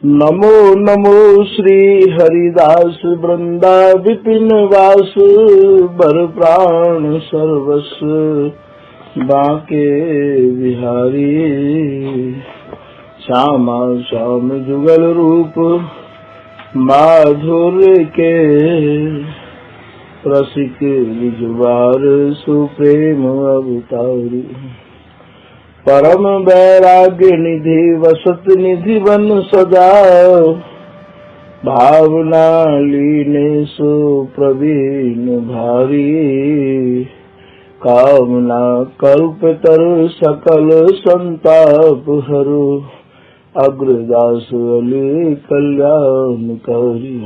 नमो नमो श्री हरिदास वृंदा विपिन वास बर प्राण सर्वस्व बांके बिहारी। श्यामा श्याम जुगल रूप माधुर्य के रसिक निजवार सुप्रेम अवतारी। परम वैराग्य निधि वसत निधि बन सदा भावना लीने सो प्रवीण भारी। कामना कल्प तरु सकल संताप हरु अग्रदास अली कल्याणकारी।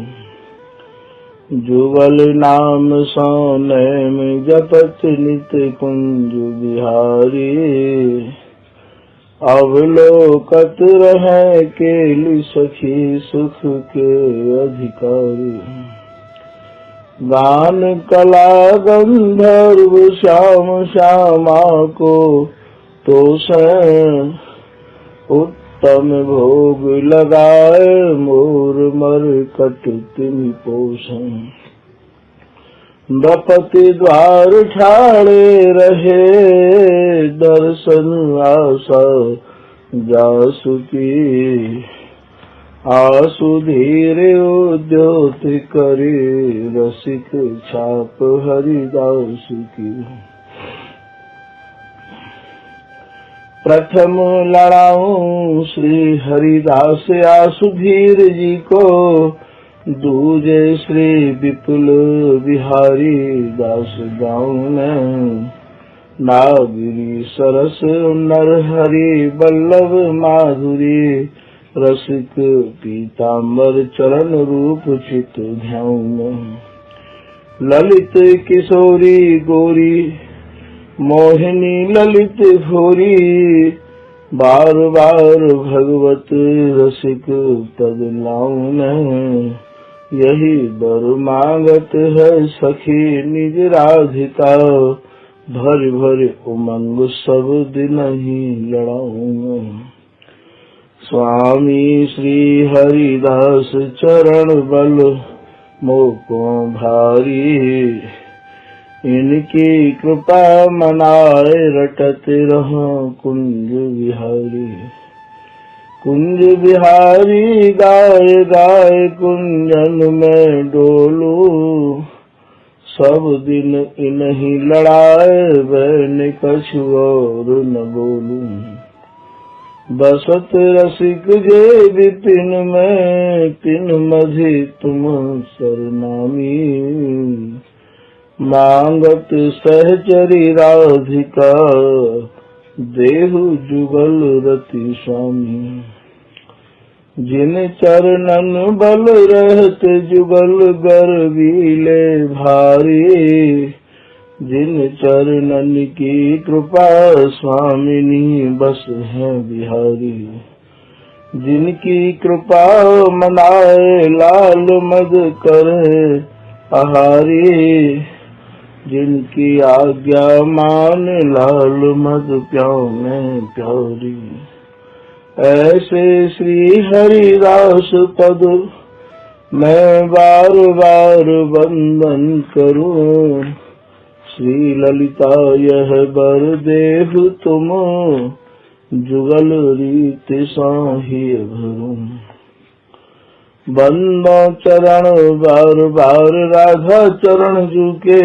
जुगल नाम सौनैम जपत नित कुंज बिहारी। अवलोकत रहे केली सखी सुख के अधिकारी। गान कला गंधर्व श्याम श्यामा को तोषं उत्तम भोग लगाए मोर मर कट तिन पोषं। बपति द्वार ठाड़े रहे दर्शन आशा जासु की। आसु धीरे उद्योत करे रसिक छाप हरिदास की। प्रथम लड़ाऊं श्री हरिदास आसुधीर जी को। दूजे श्री विपुल बिहारी दास गाँव नागरी सरस नरहरि बल्लभ माधुरी। रसिक पीताम्बर चरण रूप चित ध्यान। ललित किशोरी गोरी मोहिनी ललित भोरी। बार बार भगवत रसिक पद लाऊं। यही बर मांगत है सखी निज राधिका। भर भर उमंग सब दिन ही लड़ाऊंगा। स्वामी श्री हरिदास चरण बल मोको भारी। इनकी कृपा मनाए रटत रहो कुंज बिहारी। कुंज बिहारी गाय गाय कुंजन में डोलू। सब दिन इन्हीं लड़ाए बैन कछु और न बोलू। बसत रसिक जे विपिन में तिन मधि तुम सरनामी। मांगत सहचरी राधिका देहु जुगल रति स्वामी। जिन चरणन बल रहत जुगल गर्वीले भारी। जिन चरणन की कृपा स्वामिनी बस है बिहारी। जिनकी कृपा मनाए लाल मद करे आहारी। जिनकी आज्ञा मान लाल मद प्याऊ में प्यारी। ऐसे श्री हरिदास पद मैं बार बार वंदन करूं। श्री ललिता यह बर देव तुम जुगल रीत साही भरूं। बंदो चरण बार बार राधा चरण झुके।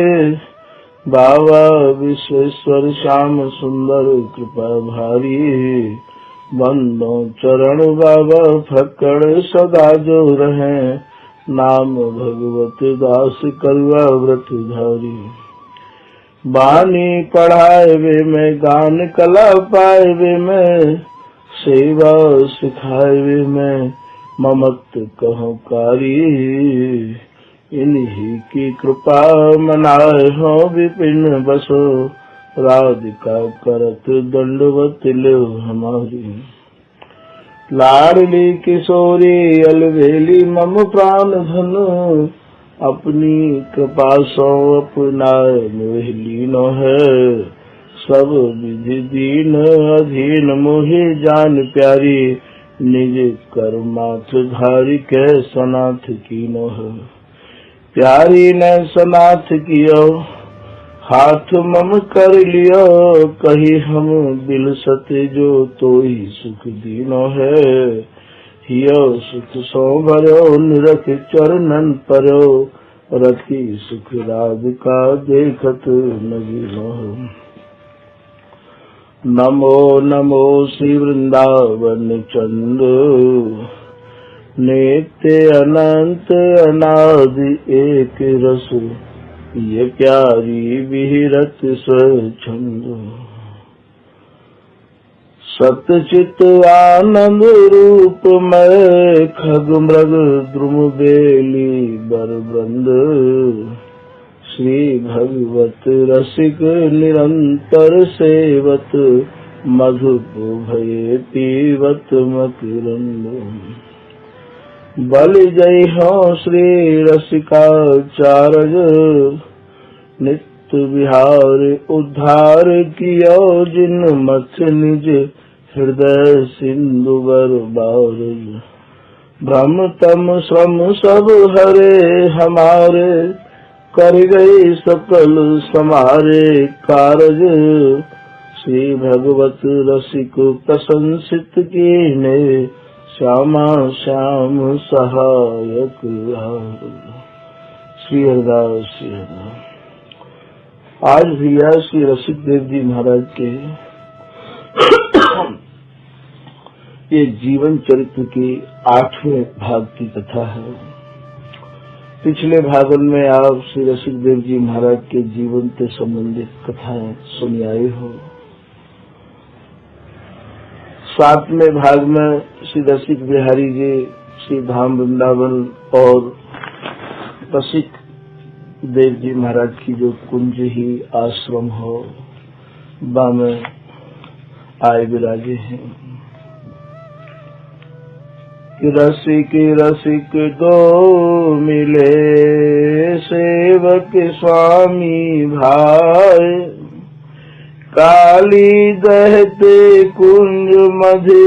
बाबा विश्वेश्वर श्याम सुंदर कृपा भारी। बंदो चरण बाबा फक्कड़ सदा जो रहे। नाम भगवत दास कलवा व्रत धारी। बानी पढ़ाए वे में गान कला पाए वे में। सेवा सिखाए वे में ममत कहो कारी। इन्हीं की कृपा मनाए हो विपिन बसो। राधिका करत दंडवत लो हमारी। लाडली किशोरी अलवेली मम प्राण धन। अपनी कृपा सो अपनाए मोह लीनो है। सब विधि दीन अधीन मोहि जान प्यारी। निज कर्माथ धारी के सनाथ कीनो है। प्यारी ने सनाथ कियो हाथ मम कर लियो, कही हम दिल सत्य जो तो ही सुख दीनो है। हियो सुख सो भरो निरख चरणन परो, रखी सुख राधिका देखत नगीनो। नमो नमो श्री वृंदावन चंद, नित्य अनंत अनादि एक रस, ये प्यारी विहरत स्वच्छंद। सतचित आनंद रूप में खग मृग द्रुम बेली बरबंद, श्री भगवत रसिक निरंतर सेवत, मधुप भये पीवत मकरंद। बलि जय हो श्री रसिकाचार्य, नित्य विहार उद्धार कियो जिन मथ निज हृदय सिंधु बरबार। भ्रम तम श्रम सब हरे हमारे, कर गई सकल समारे कारज। श्री भगवत रसिक प्रशंसित कीने, श्यामा श्याम सहायक हार। श्री हरिदास श्री हरिदास। आज भैया श्री रसिक देव जी महाराज के ये जीवन चरित्र के 8वें भाग की कथा है। पिछले भागों में आप श्री रसिक देव जी महाराज के जीवन से संबंधित कथाएं सुनी आई हो। 7वें भाग में श्री रसिक बिहारी जी श्री धाम वृंदावन और रसिक देव जी महाराज की जो कुंज ही आश्रम हो बा में आए विराजे हैं। कि रसिक रसिक दो मिले, सेवक स्वामी भाई, काली दहते कुंज मधे,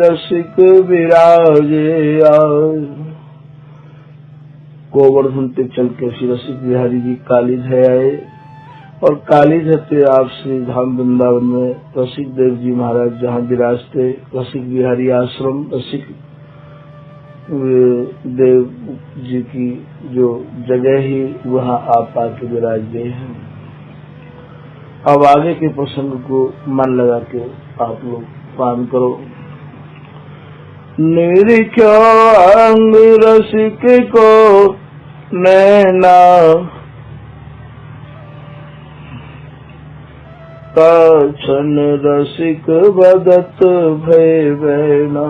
रसिक विराजे आए। गोवर्धन पे चल के श्री रसिक बिहारी जी कालीज है आए और कालीज हते आप श्री धाम वृंदावन में रसिक देव जी महाराज जहाँ विराजते, रसिक बिहारी आश्रम रसिक देव जी की जो जगह ही वहाँ आप आके विराज गए हैं। अब आगे के प्रसंग को मन लगा के आप लोग पान करो। निरीख्यो अंग रसिक को नैना, काछन रसिक बदत भय बैना।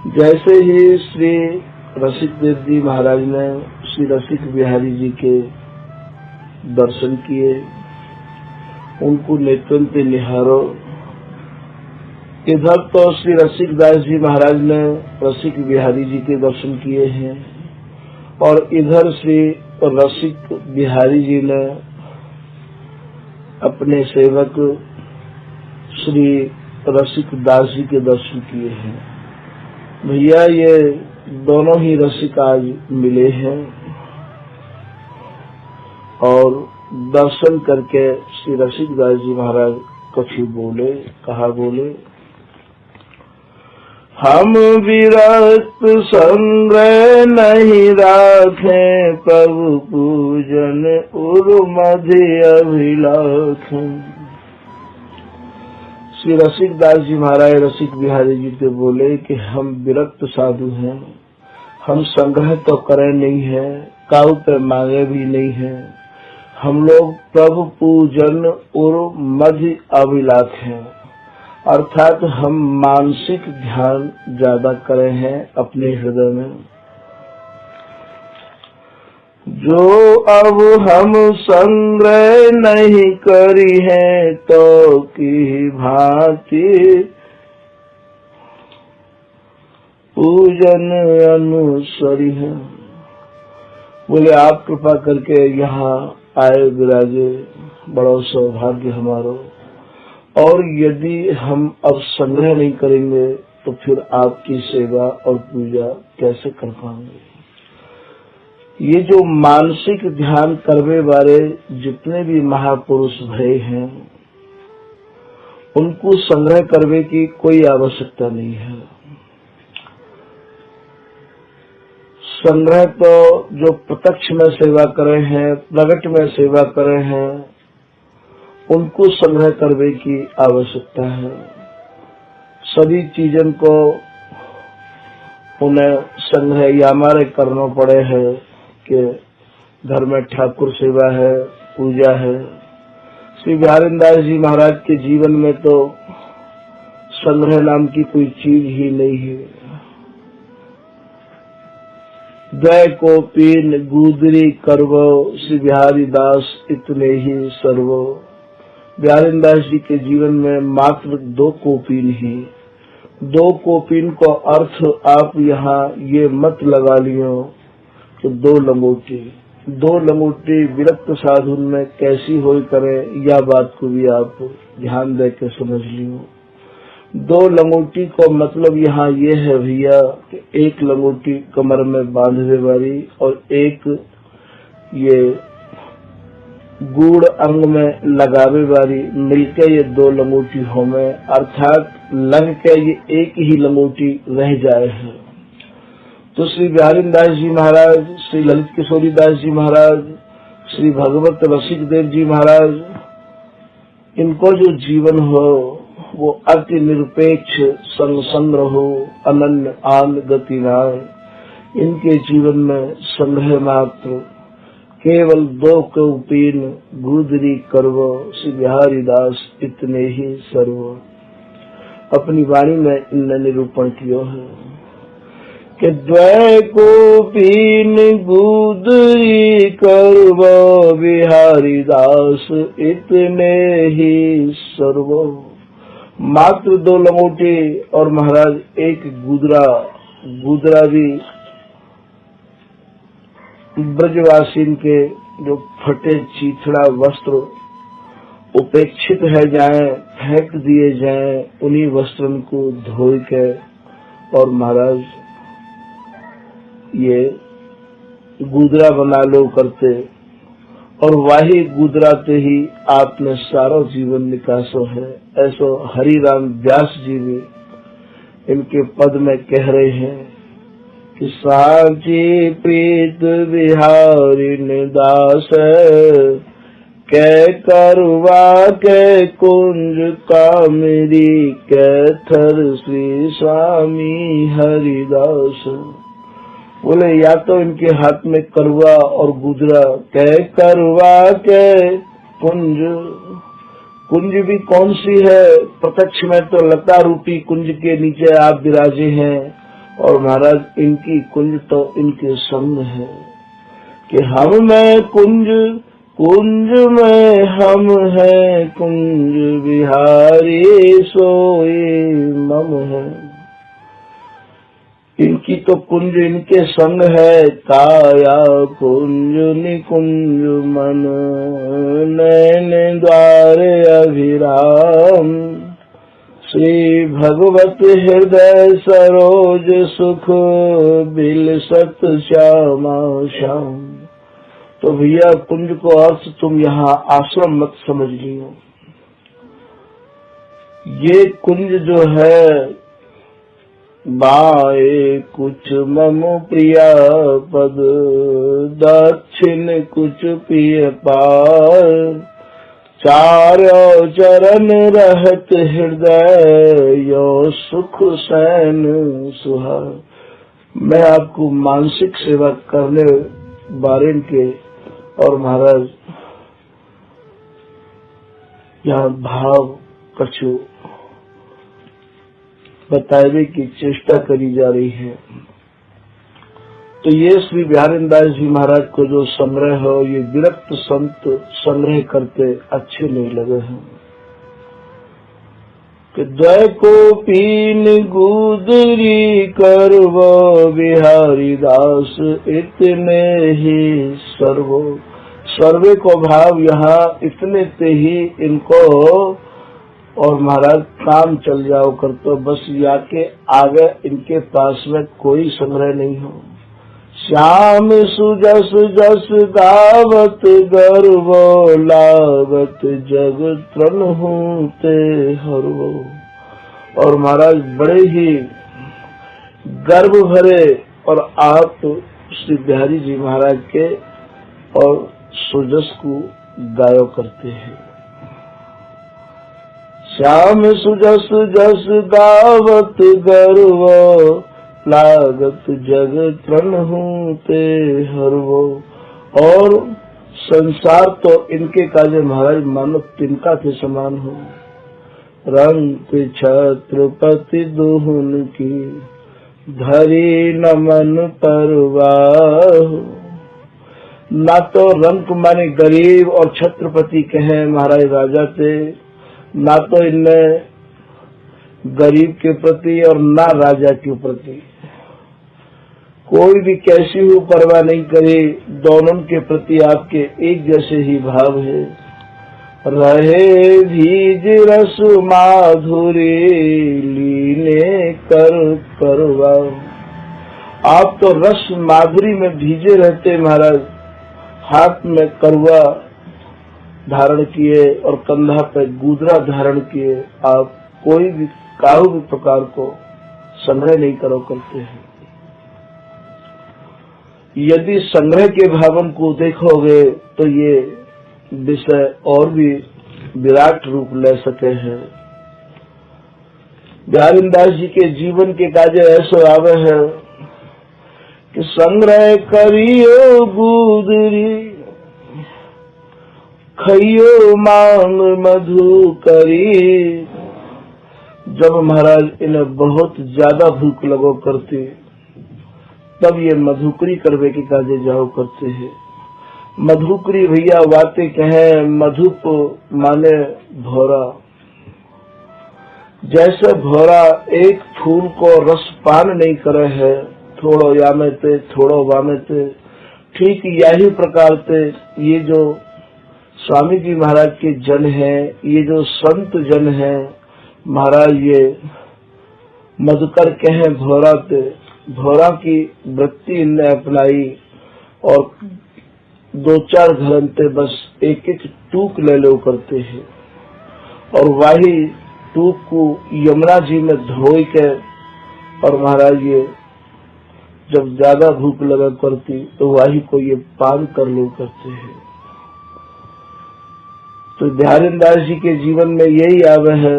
जैसे ही श्री रसिक देव जी महाराज ने श्री रसिक बिहारी जी के दर्शन किए, उनको नेत्रन पे निहारो। इधर तो श्री रसिक दास जी महाराज ने रसिक बिहारी जी के दर्शन किए हैं और इधर श्री रसिक बिहारी जी ने अपने सेवक श्री रसिक दास जी के दर्शन किए हैं। भैया ये दोनों ही रसिक आज मिले हैं और दर्शन करके श्री रसिक दास जी महाराज कुछ बोले, कहा बोले, हम विरक्त संग्रह नहीं राखे, प्रभु पूजन उर्मधि अभिलाख। श्री रसिक दास जी महाराज रसिक बिहारी जी से बोले कि हम विरक्त साधु हैं, हम संग्रह तो करे नहीं है, काऊ पे मांगे भी नहीं है, हम लोग प्रभु पूजन और मध्य अभिलाख हैं, अर्थात हम मानसिक ध्यान ज्यादा करे हैं अपने हृदय में। जो अब हम संग्रह नहीं करी है तो की भांति पूजन अनुसरी है। बोले आप कृपा करके यहाँ आए विराजे, बड़ा सौभाग्य हमारो। और यदि हम अब संग्रह नहीं करेंगे तो फिर आपकी सेवा और पूजा कैसे कर पाएंगे। ये जो मानसिक ध्यान करने वाले जितने भी महापुरुष भय हैं, उनको संग्रह करने की कोई आवश्यकता नहीं है। संग्रह तो जो प्रत्यक्ष में सेवा करे हैं, प्रगट में सेवा करे हैं, उनको संग्रह करने की आवश्यकता है। सभी चीजों को उन्हें संग्रह या हमारे करना पड़े है कि घर में ठाकुर सेवा है, पूजा है। श्री बिहारीदास जी महाराज के जीवन में तो संग्रह नाम की कोई चीज ही नहीं है। द्वय को पीन गुदरी करवो, श्री बिहारीदास इतने ही सर्वो। बिहारीदास जी के जीवन में मात्र 2 कोपीन ही। 2 कोपीन को अर्थ आप यहाँ ये मत लगा लियो तो 2 लंगोटी। 2 लंगोटी विरक्त साधु में कैसी होई करे, या बात को भी आप ध्यान दे के समझ लियो। 2 लंगोटी को मतलब यहाँ ये है भैया कि 1 लंगोटी कमर में बांधने वाली और 1 ये गुड़ अंग में लगावे वाली, मिलके ये 2 लंगोटी हो में, अर्थात लग के ये 1 ही लंगोटी रह जाए है। तो श्री बिहारीदास जी महाराज, श्री ललित किशोरी दास जी महाराज, श्री भगवत रसिक देव जी महाराज, इनको जो जीवन हो वो अति निरपेक्ष संग हो, अनन्य आन गति नाय। इनके जीवन में संग्रह मात्र केवल 2 कौपीन गुदरी करवो, श्री बिहारीदास इतने ही सर्वो। अपनी वाणी में इनने निरूपण किया है कि द्वय कौपीन गुदरी करवो, बिहारीदास इतने ही सर्वो। मात्र 2 लंगोटी और महाराज 1 गुदरा भी ब्रजवासीन के जो फटे चीथड़ा वस्त्र उपेक्षित है जाए, फेंक दिए जाए, उन्हीं वस्त्रन को धोई के और महाराज ये गुदरा बना लो करते, और वही गुदराते ही आपने सारा जीवन निकासो है। ऐसो हरिराम व्यास जी भी इनके पद में कह रहे हैं कि साची प्रीत बिहारी दास, कै करवा के कुंज कामरी, कै थर श्री स्वामी हरिदास। बोले या तो इनके हाथ में करवा और गुजरा, कै करवा के कुंज। कुंज भी कौन सी है? प्रत्यक्ष में तो लता रूपी कुंज के नीचे आप विराजे हैं, और महाराज इनकी कुंज तो इनके संग है कि हम में कुंज, कुंज में हम हैं, कुंज बिहारी सोए मम है। इनकी तो कुंज इनके संग है, काया कुंज निकुंज मन, नैन द्वार अभिराम। श्री भगवत हृदय सरोज सुख, बिलसत श्यामा श्याम। तो भैया कुंज को अर्थ तुम यहाँ आश्रम मत समझ लियो। ये कुंज जो है, बाए कुछ मम प्रिया पद, दक्षिण कुछ प्रिय पार, चारों चरण रहत हृदय, यो सुख सैन सुहार। मैं आपको मानसिक सेवा करने बारे के और महाराज यहाँ भाव कछु बताने की चेष्टा करी जा रही है। तो ये श्री बिहारीदास जी महाराज को जो संग्रह हो, ये विरक्त संत संग्रह करते अच्छे नहीं लगे हैं कि द्वय को पीन गुदरी करवो, बिहारीदास इतने ही सर्वो। सर्वे को भाव यहाँ इतने ते ही इनको और महाराज काम चल जाओ कर, तो बस याके आगे इनके पास में कोई संग्रह नहीं हो। श्याम सुजस जस गावत गर्वो, लागत जग तृण हूँ ते हरवो। और महाराज बड़े ही गर्व भरे और आप श्री बिहारी जी महाराज के और सुजस को गायो करते हैं। श्याम सुजस जस गावत गर्वो, लागत जग तृण हूँ ते हरवो। और संसार तो इनके काजे महाराज मानो तिनका के समान हो। रंग छत्रपति दुहुन की, धरी नमन परवाह। ना तो रंक माने गरीब और छत्रपति कहे महाराज राजा थे, ना तो इनमें गरीब के प्रति और ना राजा के प्रति कोई भी कैसी हो परवाह नहीं करे। दोनों के प्रति आपके एक जैसे ही भाव है। रहे भीज रस माधुरी, लीने कर करवा। आप तो रस माधुरी में भीजे रहते महाराज। हाथ में करवा धारण किए और कंधा पे गुदरा धारण किए, आप कोई भी काहू भी प्रकार को संग्रह नहीं करो करते हैं। यदि संग्रह के भावन को देखोगे तो ये विषय और भी विराट रूप ले सके हैं। बिहारी दास जी के जीवन के काजे ऐसे आवे है कि संग्रह करियो गुदरी, खइयो मांग मधु करी। जब महाराज इन्हें बहुत ज्यादा भूख लगो करती, तब ये मधुकरी करवे के काजे जाओ करते हैं। मधुकरी भैया बातें कहे, मधुप माने भोरा। जैसे भोरा एक फूल को रस पान नहीं करे है, थोड़ो यामे ते थोड़ो वामे ते, ठीक यही प्रकार से ये जो स्वामी जी महाराज के जन हैं, ये जो संत जन हैं महाराज, ये मधुकर कहे भोरा ते, भोरा की वृत्ति इनने अपनाई और दो चार घंटे बस एक एक टूक ले लो करते हैं। और वही टूक को यमुना जी में धोई के और महाराज ये जब ज्यादा भूख लगा करती तो वही को ये पान कर लो करते हैं। तो बिहारी दास जी के जीवन में यही आवे है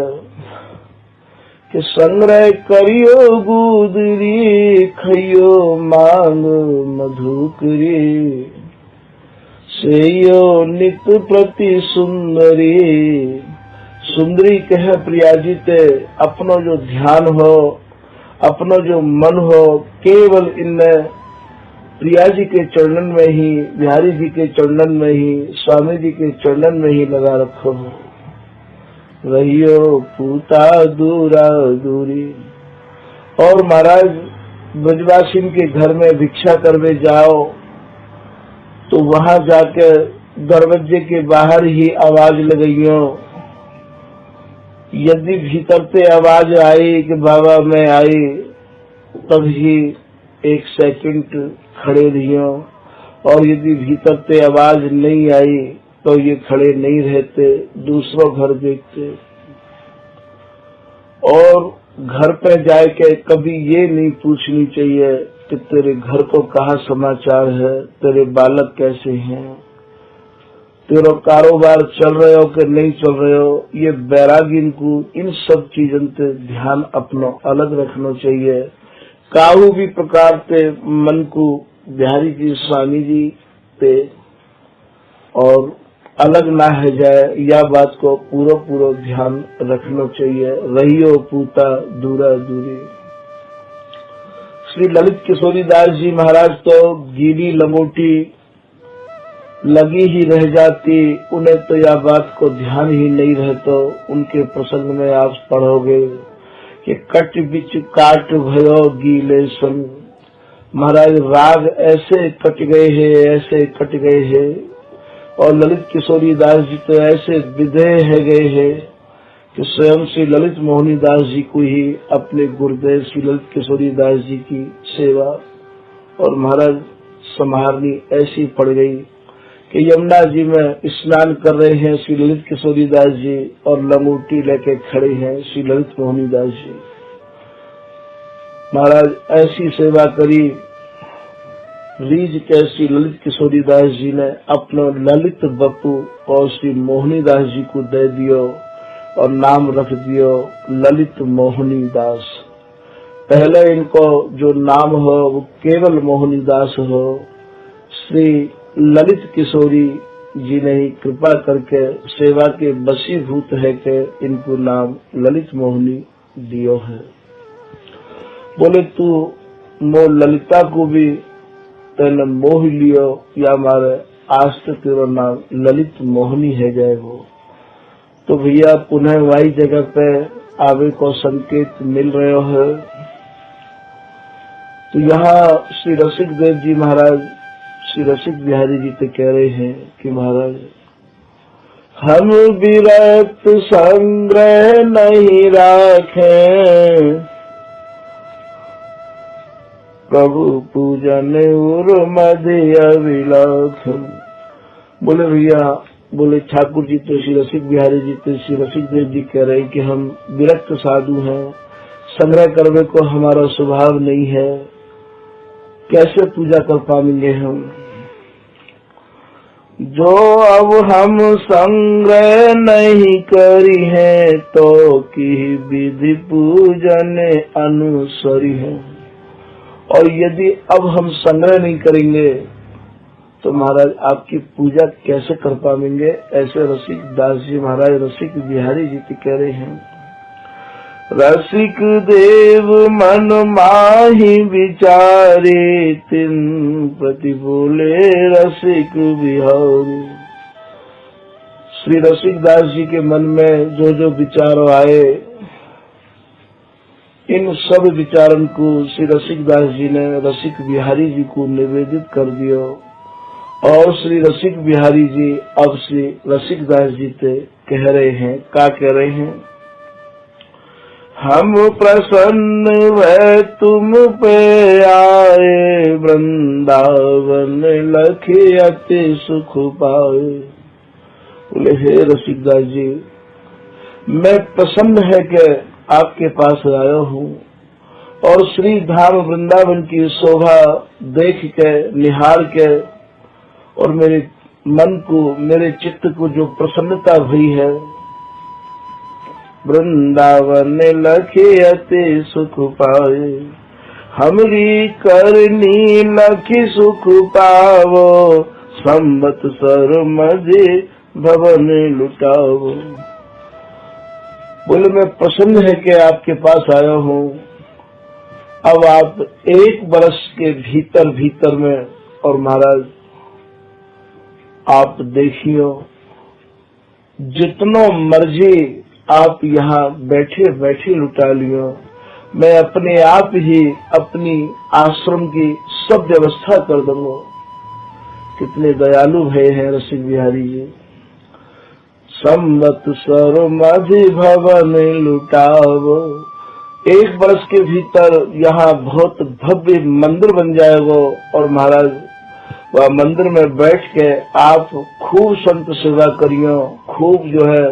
कि संग्रह करियो गुदरी, खइयो मांग मधुकरी। सेयो नित प्रति सुंदरी, सुंदरी कहे प्रियाजी ते अपनो जो ध्यान हो, अपनो जो मन हो, केवल इनमें प्रिया जी के चरणन में ही, बिहारी जी के चरणन में ही, स्वामी जी के चरणन में ही लगा रखो। रहियो पूता दूरा दूरी। और महाराज ब्रजवासी के घर में भिक्षा करवे जाओ तो वहां जाके दरवाजे के बाहर ही आवाज लगाइयो। यदि भीतर से आवाज आई कि बाबा मैं आई, तब ही एक सेकंड खड़े रहियो। और यदि भीतर से आवाज नहीं आई तो ये खड़े नहीं रहते, दूसरों घर देखते। और घर पे जाके कभी ये नहीं पूछनी चाहिए कि तेरे घर को कहाँ समाचार है, तेरे बालक कैसे हैं, तेरा कारोबार चल रहे हो कि नहीं चल रहे हो। ये बैरागिन को इन सब चीजों से ध्यान अपनो अलग रखना चाहिए। काहू भी प्रकार से मन को बिहारी जी स्वामी जी पे और अलग ना है जाए, यह बात को पूरा ध्यान रखना चाहिए। रहियो पूता दूरा दूरी। श्री ललित किशोरी दास जी महाराज तो गीली लंगोटी लगी ही रह जाती, उन्हें तो यह बात को ध्यान ही नहीं रहता। उनके प्रसंग में आप पढ़ोगे कि कट बिच काट भयो गीले सन। महाराज राग ऐसे कट गए हैं, ऐसे कट गए हैं। और ललित किशोरी दास जी तो ऐसे विधेय है गए हैं कि स्वयं श्री ललित मोहनी दास जी को ही अपने गुरुदेव श्री ललित किशोरी दास जी की सेवा और महाराज संभालनी ऐसी पड़ गई कि यमुना जी में स्नान कर रहे हैं श्री ललित किशोरी दास जी और लंगोटी लेके खड़े हैं श्री ललित मोहनी दास जी। महाराज ऐसी सेवा करी, रीझ के श्री ललित किशोरी दास जी ने अपना ललित बप्पू और श्री मोहनी दास जी को दे दियो और नाम रख दियो ललित मोहनी दास। पहले इनको जो नाम हो वो केवल मोहनी दास हो, श्री ललित किशोरी जी ने ही कृपा करके सेवा के वशीभूत है के इनको नाम ललित मोहनी दियो है। बोले तू मो ललिता को भी तेने मोह लियो या हमारे आज तक तेरा नाम ललित मोहनी है जाए वो। तो भैया पुनः वही जगह पे आवे को संकेत मिल रहे है। तो यहाँ श्री रसिक देव जी महाराज श्री रसिक बिहारी जी तो कह रहे हैं कि महाराज हम विरक्त संग्रह नहीं राखें, प्रभु पूजन उर मध्य अभिलाख। बोले भैया, बोले ठाकुर जी तो श्री रसिक बिहारी जी तो श्री रसिक देव जी कह रहे कि हम विरक्त साधु हैं, संग्रह करने को हमारा स्वभाव नहीं है, कैसे पूजा कर पाएंगे हम। जो अब हम संग्रह नहीं करी है तो की विधि पूजन अनुसरी है। और यदि अब हम संग्रह नहीं करेंगे तो महाराज आपकी पूजा कैसे कर पाएंगे। ऐसे रसिक दास जी महाराज रसिक बिहारी जी कह रहे हैं। रसिक देव मन माही विचारे तिन प्रति बोले रसिक बिहारी। श्री रसिक दास जी के मन में जो जो विचार आए, इन सब विचारन को श्री रसिक दास जी ने रसिक बिहारी जी को निवेदित कर दिया। और श्री रसिक बिहारी जी अब श्री रसिक दास जी से कह रहे हैं, क्या कह रहे हैं। हम प्रसन्न वे तुम पे आए, वृंदावन लखे अति सुख पाए। बोले हे रसिक दास जी, मैं प्रसन्न है कि आपके पास आया हूँ और श्री धाम वृंदावन की शोभा देख के निहार के और मेरे मन को मेरे चित्त को जो प्रसन्नता हुई है। वृंदावन लखे अति सुख पाए, हमरी करनी लखी सुख पावो, संवत्सर मजे भवन लुटावो। बोले मैं प्रसन्न है कि आपके पास आया हूँ। अब आप एक वर्ष के भीतर भीतर में और महाराज आप देखियो जितनो मर्जी आप यहाँ बैठे बैठे लुटा लियो, मैं अपने आप ही अपनी आश्रम की सब व्यवस्था कर दूंगा। कितने दयालु भय हैं रसिक बिहारी जी। संवत्सर मधि भवन लुटावो, एक वर्ष के भीतर यहाँ बहुत भव्य मंदिर बन जाएगा और महाराज वह मंदिर में बैठ के आप खूब संत सेवा करियो, खूब जो है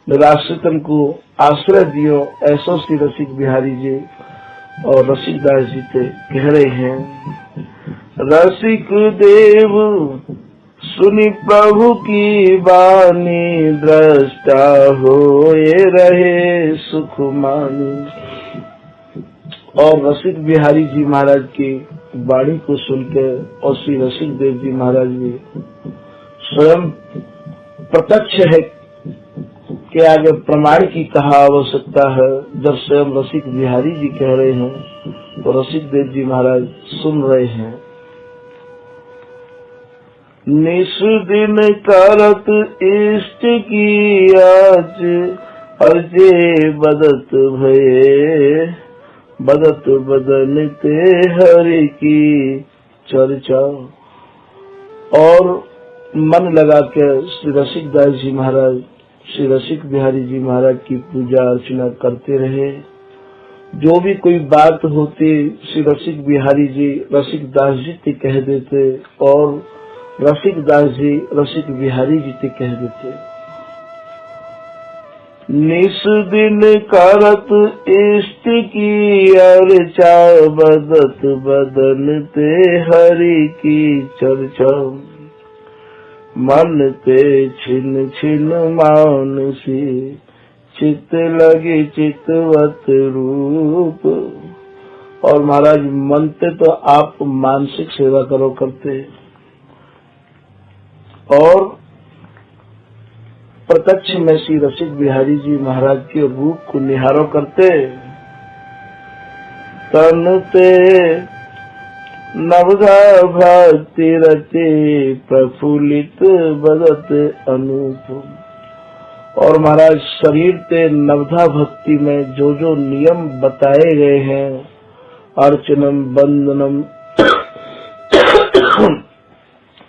निराश्रितन को आश्रय दियो। ऐसा श्री रसिक बिहारी जी और रसिक दास जी से कह रहे हैं। रसिक देव सुनी प्रभु की बानी, दृष्टा होए रहे सुख मानी। और रसिक बिहारी जी महाराज की वाणी को सुनकर और श्री रसिक देव जी महाराज भी स्वयं प्रत्यक्ष है के आगे प्रमाण की कहा आवश्यकता है। जब स्वयं रसिक बिहारी जी कह रहे हैं तो रसिक देव जी महाराज सुन रहे हैं। निस दिन करत इष्ट की आज, अर्जे बदत भये, बदत बदलते हरि की चर्चा। और मन लगा के श्री रसिक दास जी महाराज श्री रसिक बिहारी जी महाराज की पूजा अर्चना करते रहे। जो भी कोई बात होती श्री रसिक बिहारी जी रसिक दास जी ते कह देते और रसिक दास जी रसिक बिहारी जी ते कह देते। निस दिन करत इष्ट की अर्चा बदत बदन ते हरि की चर्चा मन ते छिन छिन मानसी चित लगे चितवत रूप। और महाराज मन ते तो आप मानसिक सेवा करो करते और प्रत्यक्ष में श्री रसिक बिहारी जी महाराज के रूप को निहारो करते। तन ते नवधा भक्ति रते प्रफुल्लित बदत अनूप। और महाराज शरीर ते नवधा भक्ति में जो जो नियम बताए गए हैं, अर्चनम बंदनम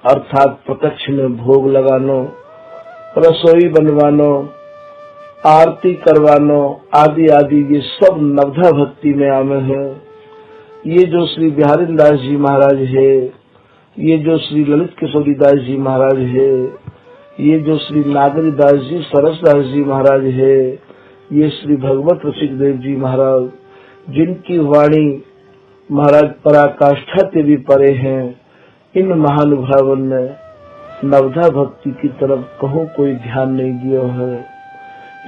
अर्थात प्रत्यक्ष में भोग लगानो, रसोई बनवानो, आरती करवानो आदि आदि, ये सब नवधा भक्ति में आमे है। ये जो श्री बिहारी दास जी महाराज है, ये जो श्री ललित किशोरी दास जी महाराज है, ये जो श्री नागरी दास जी सरस दास जी महाराज है, ये श्री भगवत रसिक देव जी महाराज, जिनकी वाणी महाराज पराकाष्ठा से भी परे हैं, इन महानुभावन ने नवधा भक्ति की तरफ कहूँ कोई ध्यान नहीं दिया है।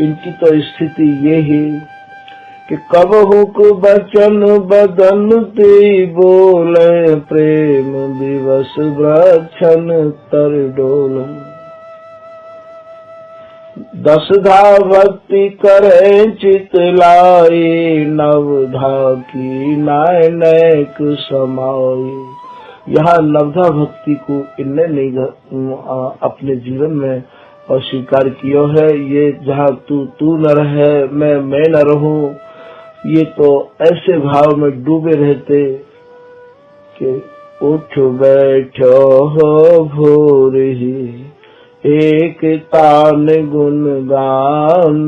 इनकी तो स्थिति ये है कि कब हुक बचन बदन ते बोले प्रेम दिवस व्रक्षण तर डोल। दसधा भक्ति करे चित लाई नवधा की नाय नैक समाई। यहाँ नवधा भक्ति को इनने नहीं अपने जीवन में अस्वीकार किया है। ये जहाँ तू न रहे मैं न रहूं, ये तो ऐसे भाव में डूबे रहते कि उठ बैठो हो भोर ही एक तान गुणगान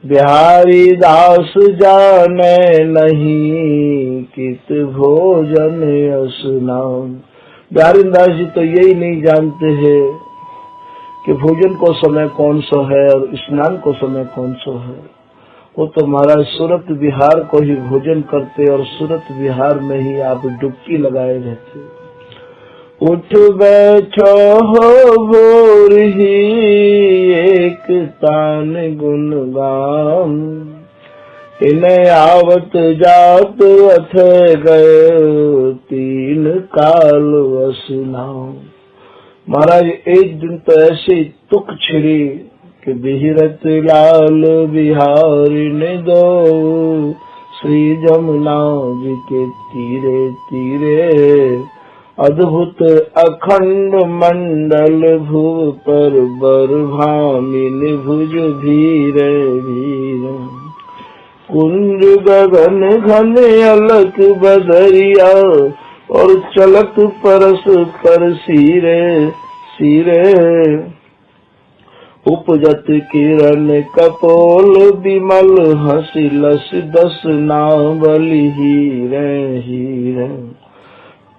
बिहारी दास जाने नहीं कित भोजन स्नान। बिहारी दास जी तो यही नहीं जानते हैं कि भोजन को समय कौन सा है और स्नान को समय कौन सा है। वो तो महाराज सूरत विहार को ही भोजन करते और सूरत विहार में ही आप डुबकी लगाए रहते। उठ बैठो हो भोर ही एक तान गुणगान इन्हें आवत जात अथ गए तीन काल स्नान। महाराज एक दिन तो ऐसी तुक छिड़ी कि बिहरत लाल बिहारी ने दो श्री जमुना जी के तीरे तीरे अद्भुत अखंड मंडल भुव पर बर भामिन भुज धीरे धीरे कुंज गगन घन अलक बदरिया और चलत परस पर सिरे सिरे उपजत किरण कपोल विमल हसी लस दस नावली हीरे हीरे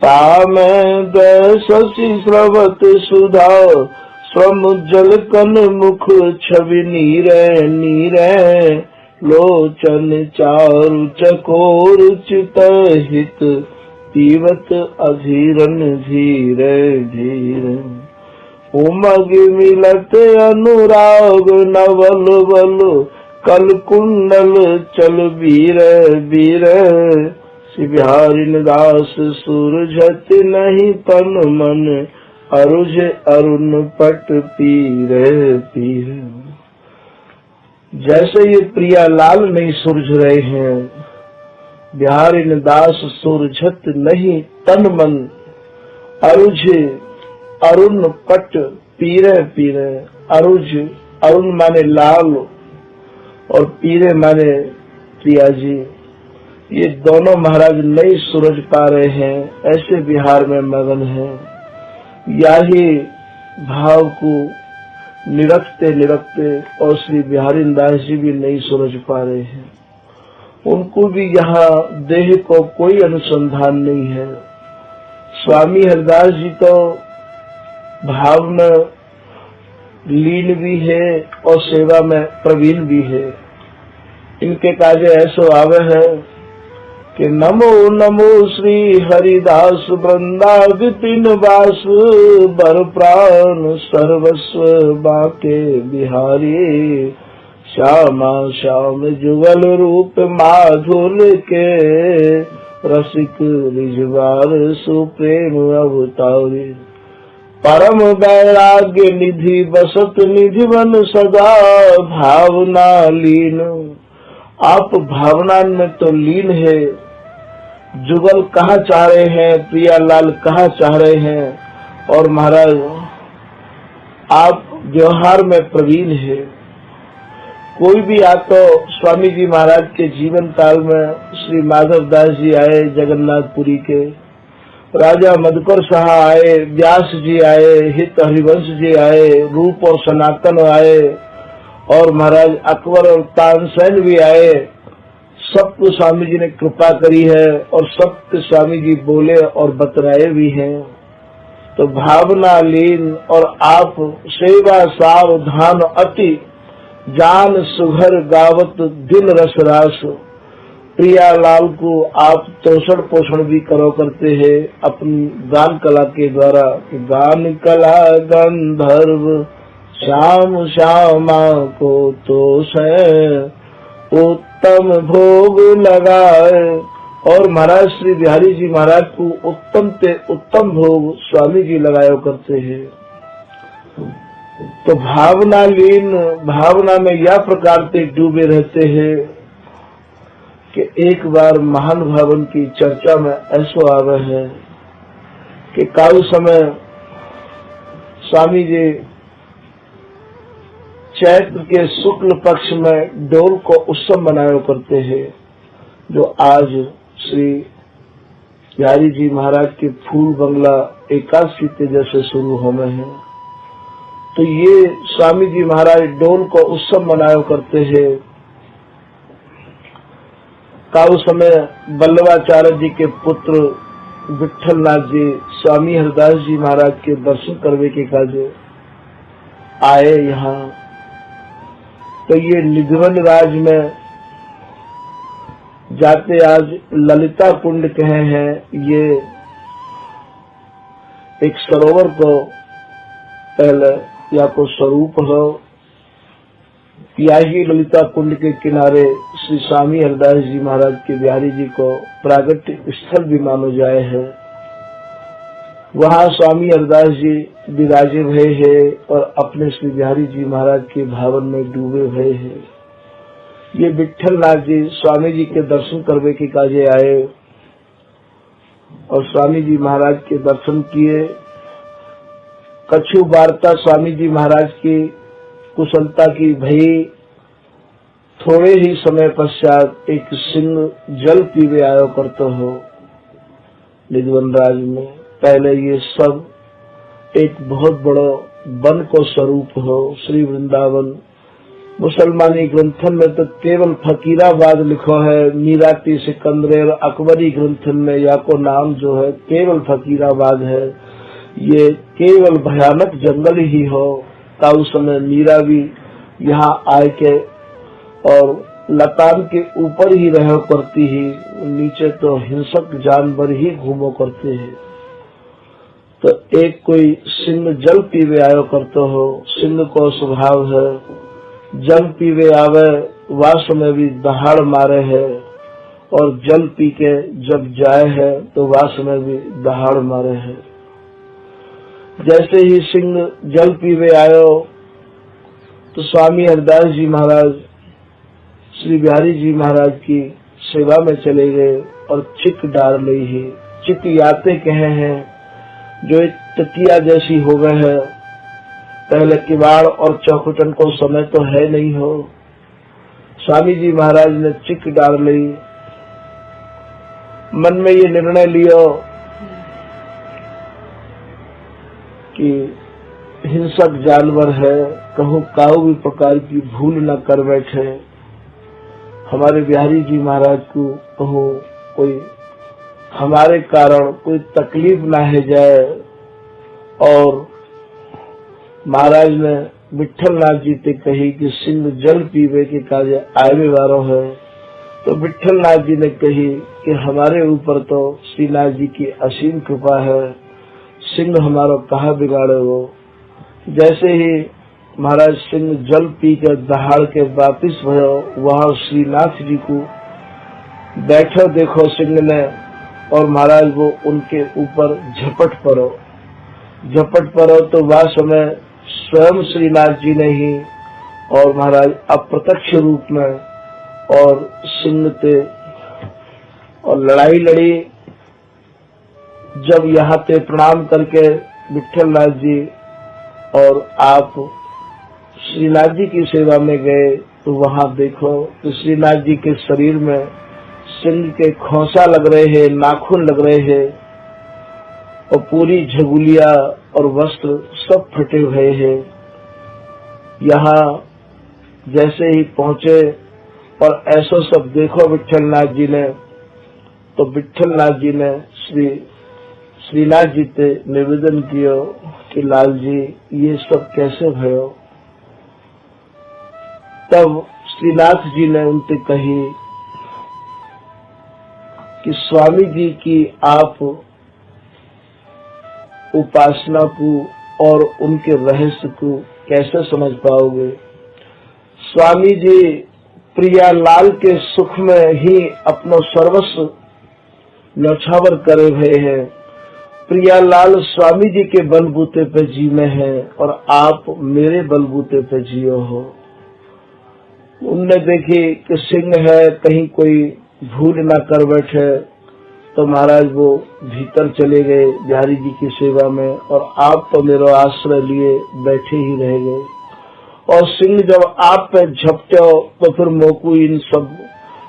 तामें शशि स्रवत सुधा स्वमुज्जल कन मुख छवि नीरे नीरे लोचन चारु चकोर चित हित पीवत अधीरन धीरे धीरे उमग मिलत अनुराग नवल बल कल कुंडल चल बीरे बीरे श्री बिहारी दास सूरजत नहीं तन मन अरुज अरुण पट पीरे पीरे। जैसे ये प्रिया लाल नहीं सूरज रहे हैं, बिहारी दास सूरजत नहीं तन मन अरुज अरुण पट पीरे पीरे। अरुज अरुण माने लाल और पीरे माने प्रिया जी, ये दोनों महाराज नहीं सूरज पा रहे हैं, ऐसे बिहार में मगन है। यही भाव को निरखते निरखते और श्री बिहारी दास जी भी नहीं समझ पा रहे हैं। उनको भी यहाँ देह को कोई अनुसंधान नहीं है। स्वामी हरिदास जी तो भाव में लीन भी है और सेवा में प्रवीण भी है। इनके काजे ऐसो आवे है कि नमो नमो श्री हरिदास वृंदा विपिन वास बर प्राण सर्वस्व बाके बिहारी श्यामा श्याम जुगल रूप माधुर के रसिक रिजवार सुप्रेम अवतारी परम वैराग्य निधि बसत निधिवन सदा भावना लीन। आप भावना में तो लीन है। जुगल कहाँ चाह रहे हैं, प्रियालाल कहाँ चाह रहे हैं, और महाराज आप व्यवहार में प्रवीण है। कोई भी तो स्वामी जी महाराज के जीवन काल में श्री माधव दास जी आए, जगन्नाथपुरी के राजा मधुकर शाह आए, व्यास जी आए, हित हरिवंश जी आए, रूप और सनातन आए, और महाराज अकबर और तानसेन भी आए। सबको स्वामी जी ने कृपा करी है और सबके स्वामी जी बोले और बतराए भी हैं। तो भावना लीन और आप सेवा सावधान अति जान सुघर गावत दिन रस रास। प्रियालाल को आप तोषण पोषण भी करो करते हैं अपनी गान कला के द्वारा। गान कला गंधर्व श्याम श्यामा को तोष उत्तम भोग लगाए। और महाराज श्री बिहारी जी महाराज को उत्तम ते उत्तम भोग स्वामी जी लगाया करते हैं। तो भावना लीन, भावना में यह प्रकार से डूबे रहते हैं कि एक बार महान भावन की चर्चा में ऐसा आवे है कि काल समय स्वामी जी चैत्र के शुक्ल पक्ष में डोल को उत्सव मनाया करते हैं, जो आज श्री बिहारी जी महाराज के फूल बंगला एकादशी तेजस से शुरू होने हैं। तो ये स्वामी जी महाराज डोल को उत्सव मनाया करते हैं। काउ समय बल्लभाचार्य जी के पुत्र विठलनाथ जी स्वामी हरिदास जी महाराज के दर्शन करने के काजे आए यहाँ। तो ये निधिवन राज में जाते आज ललिता कुंड कहे हैं। ये एक सरोवर को पहले या को स्वरूप हो, या ही ललिता कुंड के किनारे श्री स्वामी हरिदास जी महाराज के बिहारी जी को प्रागट्य स्थल भी मानो जाए है। वहाँ स्वामी हरिदास जी विराजे भय है और अपने श्री बिहारी जी महाराज के भावन में डूबे भय है। ये विठलनाथ जी स्वामी जी के दर्शन करने के काजे आए और स्वामी जी महाराज के दर्शन किए। कछु वार्ता स्वामी जी महाराज की कुशलता की भई। थोड़े ही समय पश्चात एक सिंह जल पीवे आयो करते हो निधिवन राज में। पहले ये सब एक बहुत बड़ो वन को स्वरूप हो। श्री वृंदावन मुसलमानी ग्रंथन में तो केवल फकीराबाद लिखो है। मीराती सिकंदरेर अकबरी ग्रंथन में या को नाम जो है केवल फकीराबाद है। ये केवल भयानक जंगल ही हो। ताऊ समय मीरा भी यहाँ आए के और लताम के ऊपर ही रहो करती ही, नीचे तो हिंसक जानवर ही घूमो करते हैं। तो एक कोई सिंह जल पीवे आयो करते हो। सिंह को स्वभाव है जल पीवे आवे वास में भी दहाड़ मारे है, और जल पी के जब जाए है तो वास में भी दहाड़ मारे है। जैसे ही सिंह जल पीवे आयो तो स्वामी हरिदास जी महाराज श्री बिहारी जी महाराज की सेवा में चले गए और चिक डाल ली है। चिक याते कहे हैं जो एक तकिया जैसी हो गए है। पहले किवाड़ और चौखटन को समय तो है नहीं हो। स्वामी जी महाराज ने चिक डाल ली। मन में ये निर्णय लियो कि हिंसक जानवर है, कहूँ काऊ भी प्रकार की भूल न कर बैठे। हमारे बिहारी जी महाराज को कहूँ कोई हमारे कारण कोई तकलीफ ना है जाए। और महाराज ने विठल नाथ जी से कही कि सिंह जल पीवे के काज आवे वारो है। तो विठल नाथ जी ने कही कि हमारे ऊपर तो श्रीनाथ जी की असीम कृपा है, सिंह हमारा कहा बिगाड़े हो। जैसे ही महाराज सिंह जल पी कर दहाड़ के वापिस भयो, वहाँ श्रीनाथ जी को बैठो देखो सिंह ने, और महाराज वो उनके ऊपर झपट पड़ो तो वह समय स्वयं श्रीनाथ जी ने ही और महाराज अप्रत्यक्ष रूप में और सिंह थे और लड़ाई लड़ी। जब यहाँ पे प्रणाम करके विठल नाथ जी और आप श्रीनाथ जी की सेवा में गए तो वहाँ देखो कि श्रीनाथ जी के शरीर में सिंह के खोसा लग रहे हैं, नाखून लग रहे हैं और पूरी झगुलिया और वस्त्र सब फटे हुए हैं। यहाँ जैसे ही पहुंचे और ऐसा सब देखो विठल नाथ जी ने, तो विठल नाथ जी ने श्रीनाथ जी से निवेदन किया कि लाल जी ये सब कैसे भयो। तब श्रीनाथ जी ने उनसे कही कि स्वामी जी की आप उपासना को और उनके रहस्य को कैसे समझ पाओगे। स्वामी जी प्रियालाल के सुख में ही अपना सर्वस्व न्यौछावर करे हुए हैं। प्रियालाल स्वामी जी के बलबूते पे जी में है और आप मेरे बलबूते पे जियो हो। उनने देखी कि सिंह है, कहीं कोई भूल ना कर बैठे, तो महाराज वो भीतर चले गए बिहारी जी की सेवा में और आप तो मेरा आश्रय लिए बैठे ही रह गए। और सिंह जब आप पे झपटे तो फिर मोकू इन सब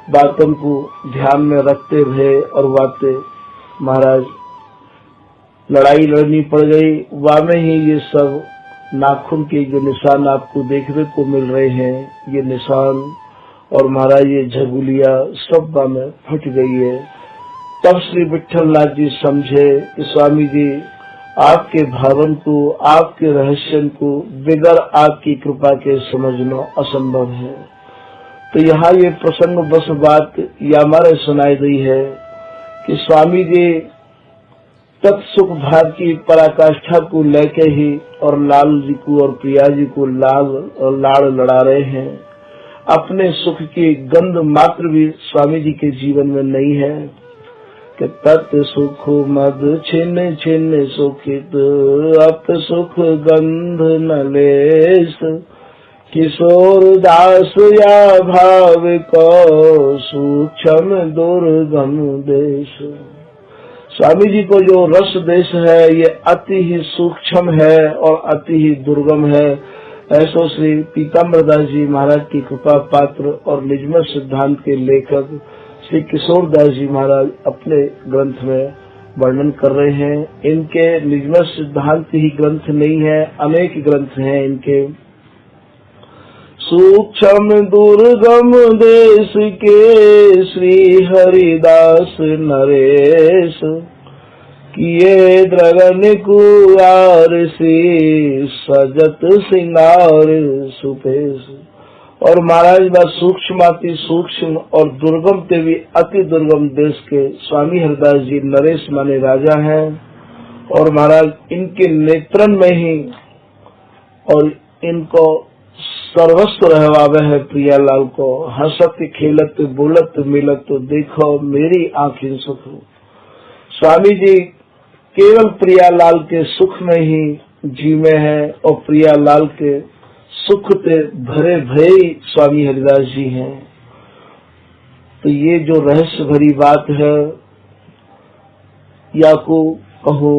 बातों को ध्यान में रखते हुए और बातें महाराज लड़ाई लड़नी पड़ गई। वामे ही ये सब नाखून के जो निशान आपको देखने को मिल रहे हैं, ये निशान और महाराज ये झगुलिया सब वामे फट गई है। तब श्री विठल नाथ जी समझे कि स्वामी जी आपके भावन को, आपके रहस्य को बिगर आपकी कृपा के समझना असंभव है। तो यहाँ ये प्रसंग बस बात या हमारे सुनाई दी है कि स्वामी जी तत्सुख भाव की पराकाष्ठा को लेके ही और लाल जी को और प्रिया जी को लाड़ लड़ा रहे हैं। अपने सुख की गंध मात्र भी स्वामी जी के जीवन में नहीं है कि तत् सुख मद छिन्न छिन्न सुखित अप सुख गंध न लेस किशोर दास या भाव को सूक्ष्म दुर्गम देश। स्वामी जी को जो रस देश है ये अति ही सूक्ष्म है और अति ही दुर्गम है। ऐसो श्री पीताम्बरदास जी महाराज की कृपा पात्र और निजमत सिद्धांत के लेखक श्री किशोर दास जी महाराज अपने ग्रंथ में वर्णन कर रहे हैं। इनके निजमत सिद्धांत ही ग्रंथ नहीं है, अनेक ग्रंथ हैं इनके। सूक्ष्म दुर्गम देश के श्री हरिदास नरेश किए द्रगन कुआर से सजत सिंगार सुपेश। और महाराज बा सूक्ष्म अति सूक्ष्म और दुर्गम ते भी अति दुर्गम देश के स्वामी हरिदास जी नरेश माने राजा हैं। और महाराज इनके नेत्रन में ही और इनको सर्वस्व रहवावे है प्रियालाल को। हंसत खेलत बोलत मिलत देखो मेरी आंखें सुख। स्वामी जी केवल प्रियालाल के सुख में ही जीवे हैं और प्रियालाल के सुख से भरे भरे स्वामी हरिदास जी हैं। तो ये जो रहस्य भरी बात है या को कहो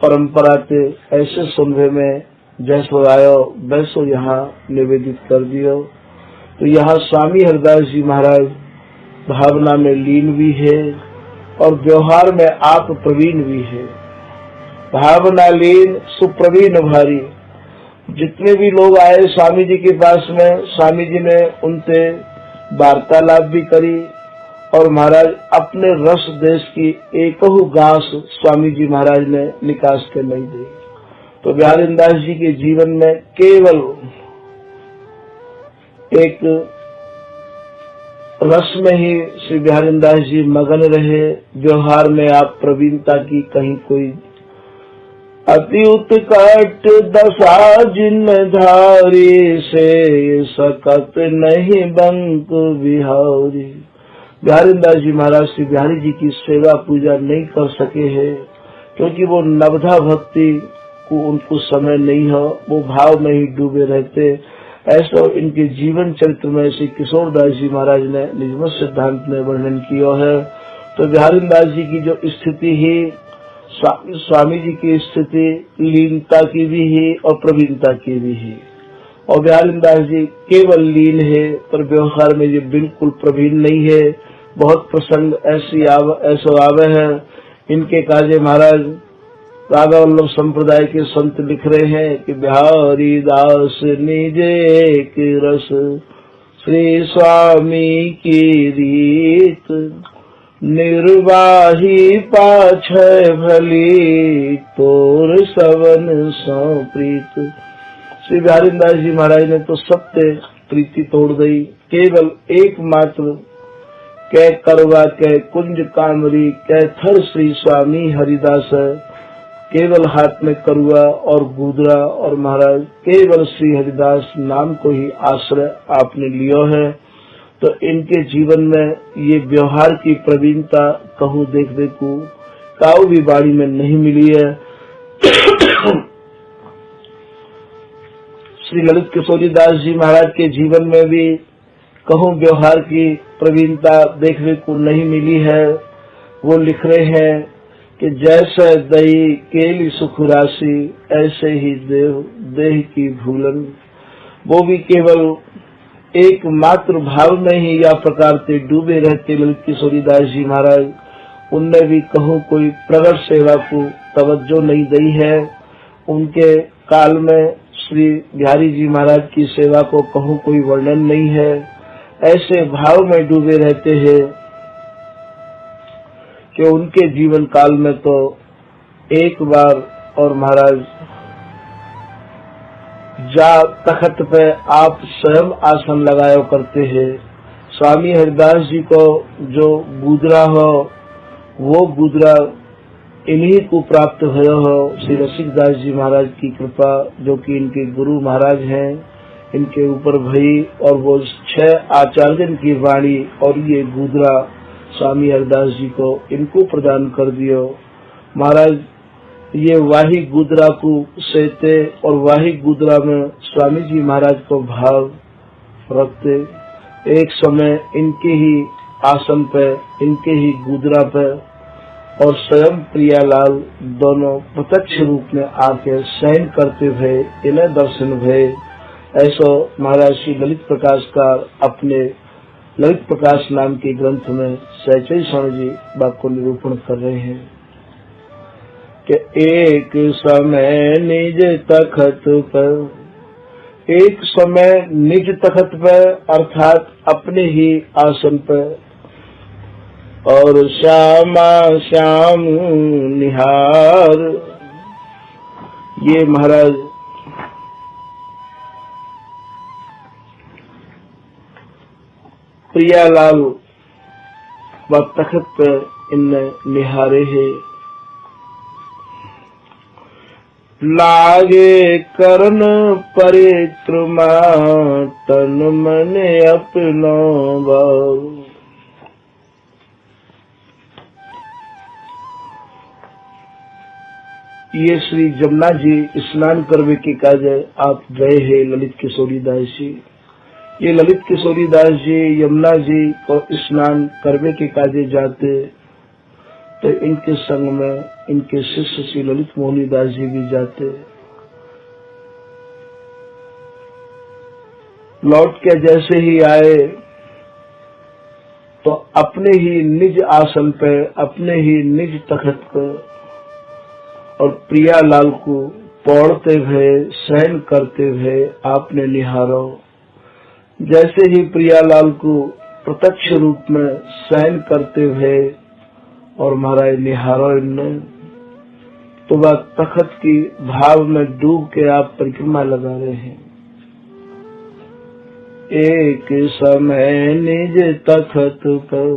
परंपरा के ऐसे सुनने में जैसो आयो वैसो यहाँ निवेदित कर दियो। तो यहाँ स्वामी हरिदास जी महाराज भावना में लीन भी है और व्यवहार में आप प्रवीण भी है। भावना लीन सुप्रवीण भारी जितने भी लोग आए स्वामी जी के पास में, स्वामी जी ने उनसे वार्तालाप भी करी और महाराज अपने रस देश की एकहु घास स्वामी जी महाराज ने निकास के नहीं दी। तो बिहारी दास जी के जीवन में केवल एक रस में ही श्री बिहारी दास जी मगन रहे। व्यवहार में आप प्रवीणता की कहीं कोई अति उत्कट दशा जिन धारी से सकत नहीं बंक बिहारी। बिहारी दास जी महाराज श्री बिहारी जी की सेवा पूजा नहीं कर सके हैं क्योंकि वो नवधा भक्ति को उनको समय नहीं हो, वो भाव में ही डूबे रहते। ऐसा इनके जीवन चरित्र में श्री किशोर दास जी महाराज ने निजमत सिद्धांत में वर्णन किया है। तो बिहारी दास जी की जो स्थिति है, स्वामी जी की स्थिति लीनता की भी है और प्रवीणता की भी है। और बिहारी दास जी केवल लीन है पर व्यवहार में ये बिल्कुल प्रवीण नहीं है। बहुत प्रसंग ऐसे आवे हैं इनके काजे महाराज राधा वल्लभ संप्रदाय के संत लिख रहे हैं कि बिहारी दास निजे एक रस श्री स्वामी की रीत निर्वाही पाछे भली तोर सवन सौ प्रीत। श्री बिहारी दास जी महाराज ने तो सत्य प्रीति तोड़ दी। केवल एकमात्र कै करवा कै कुंज कामरी कै थर श्री स्वामी हरिदास है। केवल हाथ में करुआ और गुदरा और महाराज केवल श्री हरिदास नाम को ही आश्रय आपने लिया है। तो इनके जीवन में ये व्यवहार की प्रवीणता कहूँ देखने को काऊ भी बाड़ी में नहीं मिली है। श्री ललित किशोरी दास जी महाराज के जीवन में भी कहूँ व्यवहार की प्रवीणता देखने को नहीं मिली है। वो लिख रहे हैं कि जैसे दही केली सुख राशि ऐसे ही देह की भूलन। वो भी केवल एकमात्र भाव में ही या प्रकार से डूबे रहते ललित किशोरी दास जी महाराज। उनने भी कहूँ कोई प्रगट सेवा को तवज्जो नहीं दी है। उनके काल में श्री बिहारी जी महाराज की सेवा को कहूँ कोई वर्णन नहीं है। ऐसे भाव में डूबे रहते हैं कि उनके जीवन काल में तो एक बार और महाराज जा तखत पे आप स्वयं आसन लगाया करते हैं। स्वामी हरिदास जी को जो गुदरा हो वो गुदरा इन्हीं को प्राप्त हुआ हो। श्री रसिकदास जी महाराज की कृपा जो कि इनके गुरु महाराज हैं इनके ऊपर भई और वो 6 आचार्यन की वाणी और ये गुदरा स्वामी हरिदास जी को इनको प्रदान कर दियो। महाराज ये वाही गुदरा को सेते और वाही गुदरा में स्वामी जी महाराज को भाव रखते। एक समय इनके ही आसन पे इनके ही गुदरा पे और स्वयं प्रियालाल दोनों प्रत्यक्ष रूप में आके शयन करते हुए इन्हें दर्शन हुए। ऐसा महाराज श्री ललित प्रकाश का अपने ललित प्रकाश नाम के ग्रंथ में सहचरी स्वामी जी बात को निरूपण कर रहे हैं कि एक समय निज तखत पर, एक समय निज तखत पर अर्थात अपने ही आसन पर और श्यामा श्याम निहार। ये महाराज प्रियालाल व तखत पर इनने निहारे है। लागे करन परिक्रमा तन मन अपनो बाऊ। ये श्री जमुना जी स्नान करवे के काज आप गए हैं ललित किशोरी दास जी। ये ललित किशोरी दास जी यमुना जी को स्नान करवे के काजे जाते तो इनके संग में इनके शिष्य श्री ललित मोहनी दास जी भी जाते। लौट के जैसे ही आए तो अपने ही निज आसन पे अपने ही निज तखत पर और प्रियालाल को पौड़ते भय शयन करते भय आपने निहारो। जैसे ही प्रियालाल को प्रत्यक्ष रूप में शयन करते हुए और महाराज निहारो इनने, तो वह तखत की भाव में डूब के आप परिक्रमा लगा रहे हैं। एक समय निज तखत पर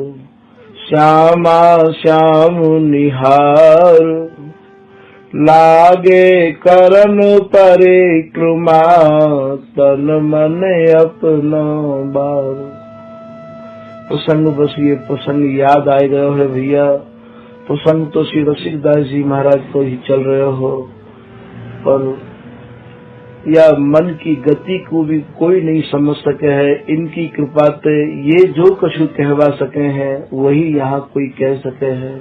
श्यामा श्याम निहार, लागे करन परिक्रमा तन मन अपना बार। प्रसंग बस ये प्रसंग याद आ गए है भैया। प्रसंग तो श्री रसिकदास जी महाराज को ही चल रहे हो, पर या मन की गति को भी कोई नहीं समझ सके है। इनकी कृपा से ये जो कछु कहवा सके हैं वही यहाँ कोई कह सके है।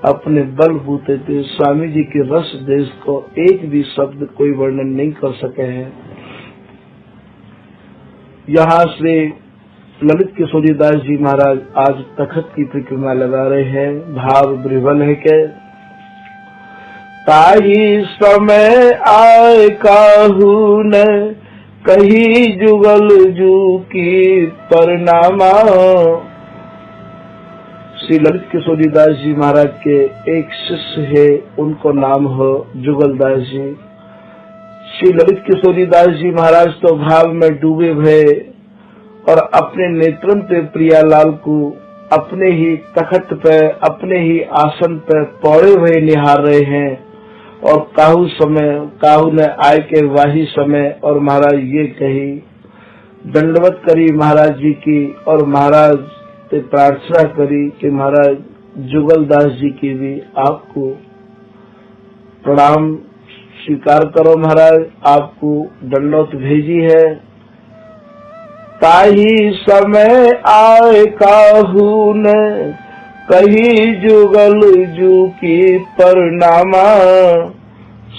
अपने बल बूते थे स्वामी जी के रस देश को एक भी शब्द कोई वर्णन नहीं कर सके हैं। यहाँ श्री ललित किशोरीदास जी महाराज आज तखत की परिक्रमा लगा रहे हैं। भाव ब्रिवल है के ताही समय आए काहू न कही जुगल जू की परिणामा। श्री ललित किशोरीदास जी महाराज के एक शिष्य है, उनको नाम हो जुगलदास जी। श्री ललित किशोरीदास जी महाराज तो भाव में डूबे हुए और अपने नेत्रन पे प्रियालाल को अपने ही तखत पे अपने ही आसन पे पौड़े हुए निहार रहे हैं। और काहू ने आय के वाही समय और महाराज ये कही दंडवत करी महाराज जी की और महाराज से प्रार्थना करी कि महाराज जुगलदास जी की भी आपको प्रणाम स्वीकार करो। महाराज आपको दंडवत भेजी है। ताही समय आए काहू ने कही जुगल जू की परिणामा।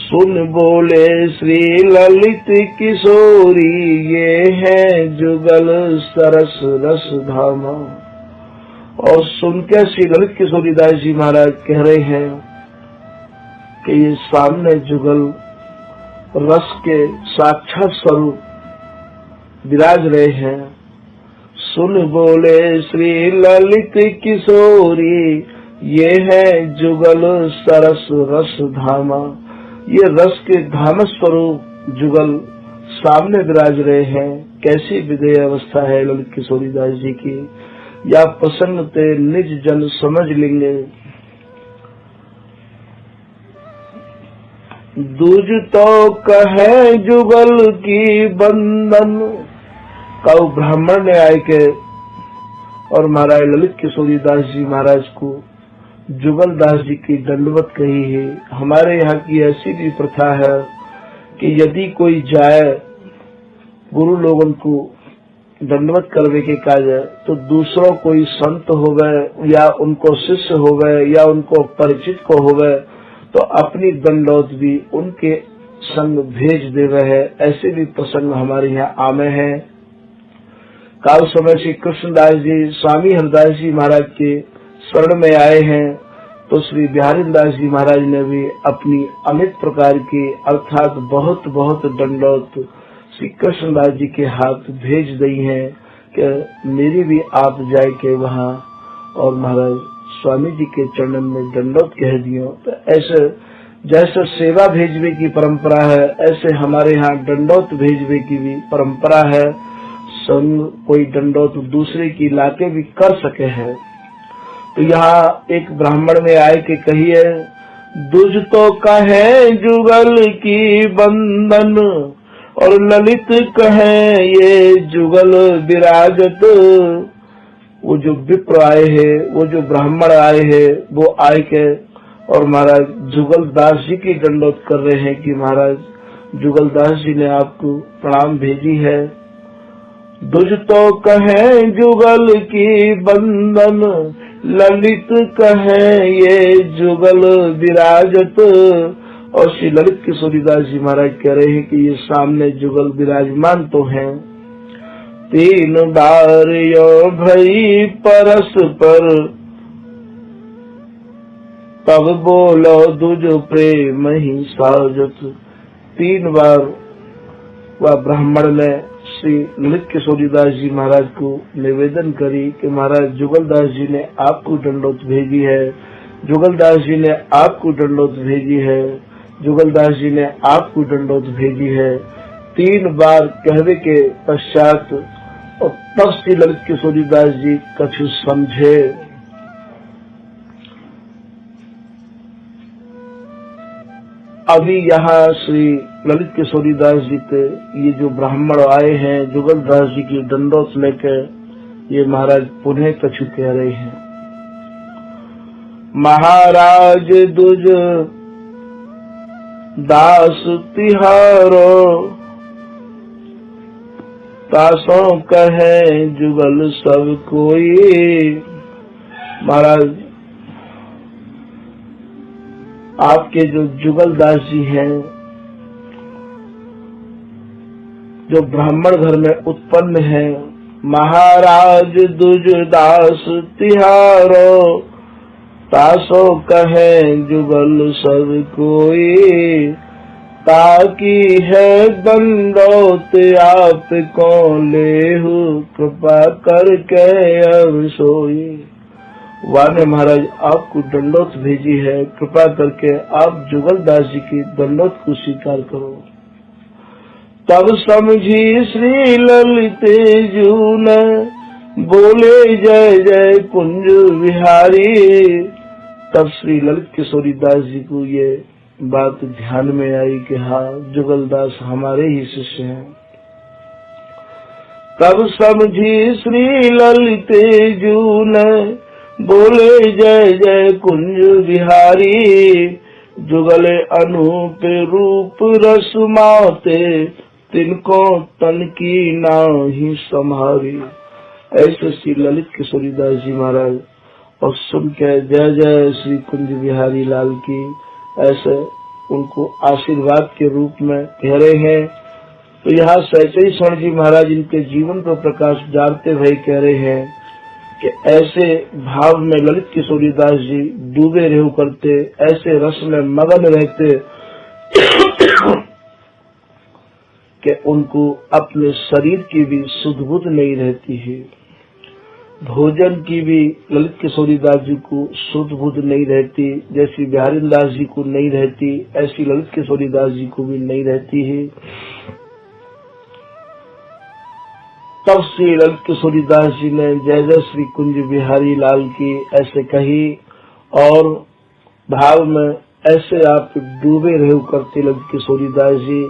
सुन बोले श्री ललित किशोरी ये है जुगल सरस रस धामा। और सुन के श्री ललित किशोरीदास जी महाराज कह रहे हैं कि ये सामने जुगल रस के साक्षात स्वरूप विराज रहे हैं। सुन बोले श्री ललित किशोरी ये है जुगल सरस रस धामा। ये रस के धाम स्वरूप जुगल सामने विराज रहे हैं। कैसी विधेय अवस्था है ललित किशोरीदास जी की, या प्रसंग ते निज जन समझ लेंगे। दूज तो कहे जुगल की बंधन। कौ ब्राह्मण ने आए के और महाराज ललित किशोरीदास जी महाराज को जुगलदास जी की दंडवत कही है। हमारे यहाँ की ऐसी भी प्रथा है कि यदि कोई जाए गुरु लोगों को दंडवत करने के कार्य, तो दूसरों कोई संत हो गए या उनको शिष्य हो गए या उनको परिचित को हो गए तो अपनी दंडवत भी उनके संग भेज दे रहे हैं। ऐसे भी प्रसंग हमारे यहाँ आमे हैं। काल समय श्री कृष्णदास जी स्वामी हरदास जी महाराज के शरण में आए हैं, तो श्री बिहारी दास जी महाराज ने भी अपनी अमित प्रकार की अर्थात बहुत बहुत दंडवत श्री कृष्णदास जी के हाथ भेज दी है कि मेरी भी आप जाए के वहाँ और महाराज स्वामी जी के चरणन में दंडवत कह दियो। तो ऐसे जैसे सेवा भेजवे की परंपरा है, ऐसे हमारे यहाँ दंडवत भेजवे की भी परंपरा है। संग कोई दंडवत दूसरे की लाके भी कर सके है। तो यहाँ एक ब्राह्मण में आए के कहिए दुज तो कहे जुगल की बंधन और ललित कहे ये जुगल विराजत। वो जो विप्र आए हैं, वो जो ब्राह्मण आए हैं, वो आए के और महाराज जुगलदास जी की दंडवत कर रहे हैं कि महाराज जुगलदास जी ने आपको प्रणाम भेजी है। दुज तो कहे जुगल की बंधन ललित कहे ये जुगल विराजत। और श्री ललित किशोरीदास जी महाराज कह रहे हैं कि ये सामने जुगल विराजमान तो हैं। तीन बार यो भई परस्पर तब बोलो दुज प्रेम ही साजत। 3 बार वह ब्राह्मण ने श्री ललित किशोरीदास जी महाराज को निवेदन करी कि महाराज जुगलदास जी ने आपको दंडोत भेजी है, जुगलदास जी ने आपको दंडोत भेजी है, जुगलदास जी ने आपको दंडोत भेजी है। 3 बार कहने के पश्चात और तब श्री ललित किशोरीदास जी कछु समझे। अभी यहाँ श्री ललित किशोरीदास जी पे ये जो ब्राह्मण आए हैं जुगलदास जी की दंडोत लेकर, ये महाराज पुनः कछु कह रहे हैं। महाराज दुज दास तिहारो तासों कहे जुगल सब कोई। महाराज आपके जो जुगलदास जी हैं, जो ब्राह्मण घर में उत्पन्न है, महाराज दुज दास तिहारो तासो कहे जुगल सब कोई। ताकि है दंडोत आप को लेहु कृपा करके अब सोई। वाने महाराज आपको दंडोत भेजी है, कृपा करके आप जुगलदास जी की दंडोत को स्वीकार करो। तब समझी श्री ललित जू ने बोले जय जय कुंज विहारी। तब श्री ललित किशोरीदास जी को ये बात ध्यान में आई कि हाँ जुगलदास हमारे ही शिष्य हैं। तब समझी श्री ललित जू ने बोले जय जय कुंज विहारी। जुगले अनूप रूप रस माते तिनको तन की नाही संहारी। ऐसे श्री ललित किशोरीदास जी महाराज और सुन के जय जय श्री कुंज बिहारी लाल की ऐसे उनको आशीर्वाद के रूप में कह रहे हैं। तो यहाँ सहचरी स्वर्ण जी महाराज इनके जीवन पर प्रकाश डालते हुए कह रहे हैं कि ऐसे भाव में ललित किशोरीदास जी डूबे रहो करते, ऐसे रस में मगन रहते कि उनको अपने शरीर की भी सुध बुध नहीं रहती है, भोजन की भी ललित किशोरीदास जी को सुध बुध नहीं रहती। जैसी बिहारी दास जी को नहीं रहती, ऐसी ललित किशोरीदास जी को भी नहीं रहती है। तब श्री ललित किशोरीदास जी ने जय जय श्री कुंज बिहारी लाल की ऐसे कही और भाव में ऐसे आप डूबे रहो करते ललित किशोरीदास जी।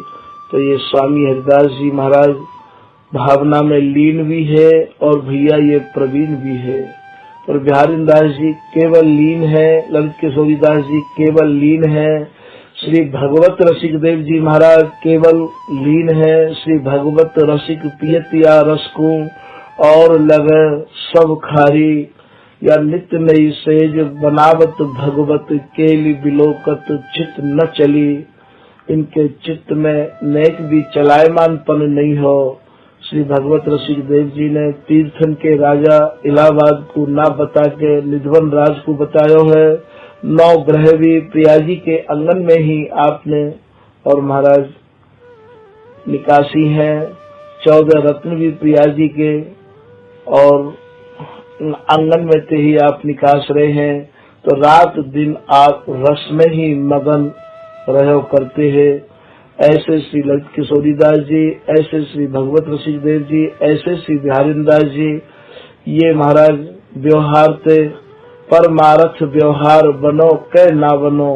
तो ये स्वामी हरिदास जी महाराज भावना में लीन भी है और भैया ये प्रवीण भी है। और बिहारी दास जी केवल लीन है, ललित किशोरीदास जी केवल लीन है, श्री भगवत रसिक देव जी महाराज केवल लीन है। श्री भगवत रसिक पियतिया रस को और लगे सब खारी, या नित्य नई सेज बनावत भगवत केली बिलोकत चित न चली। इनके चित्त में नेक भी चलायमानपन नहीं हो। श्री भगवत रसिक देव जी ने तीर्थन के राजा इलाहाबाद को ना बता के निधवन राज को बताया है। 9 ग्रह भी प्रियाजी के आंगन में ही आपने और महाराज निकासी है। 14 रत्न भी प्रियाजी के और आंगन में से ही आप निकास रहे हैं। तो रात दिन आप रस में ही मगन रहो करते हैं। ऐसे श्री ललित किशोरीदास जी, ऐसे श्री भगवत रसिक देव जी, ऐसे श्री बिहारी दास जी, ये महाराज व्यवहार थे परमार्थ व्यवहार बनो कै ना बनो।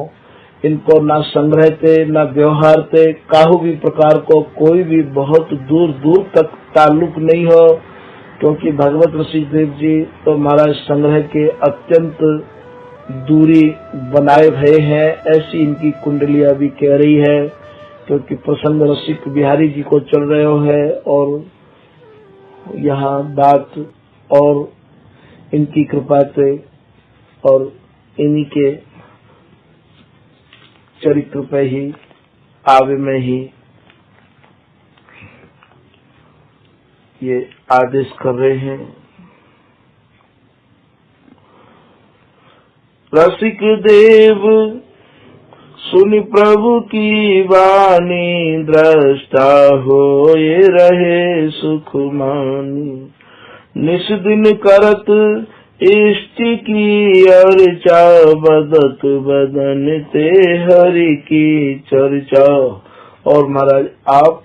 इनको ना संग्रह थे ना व्यवहार थे, काहू भी प्रकार को कोई भी बहुत दूर दूर तक ताल्लुक नहीं हो, क्योंकि भगवत रसिक देव जी तो महाराज संग्रह के अत्यंत दूरी बनाए भये हैं। ऐसी इनकी कुंडलियां भी कह रही है, क्योंकि प्रसंग रसिक बिहारी जी को चल रहे है और यहाँ बात और इनकी कृपा से और इन्हीं के चरित्र पे ही आवे में ही ये आदेश कर रहे हैं। रसिक देव सुनि प्रभु की वाणी, दृष्टा होए रहे सुख मानी। निस दिन करत इष्ट की अर्चा, बदत बदन ते हरि की चर्चा। और महाराज आप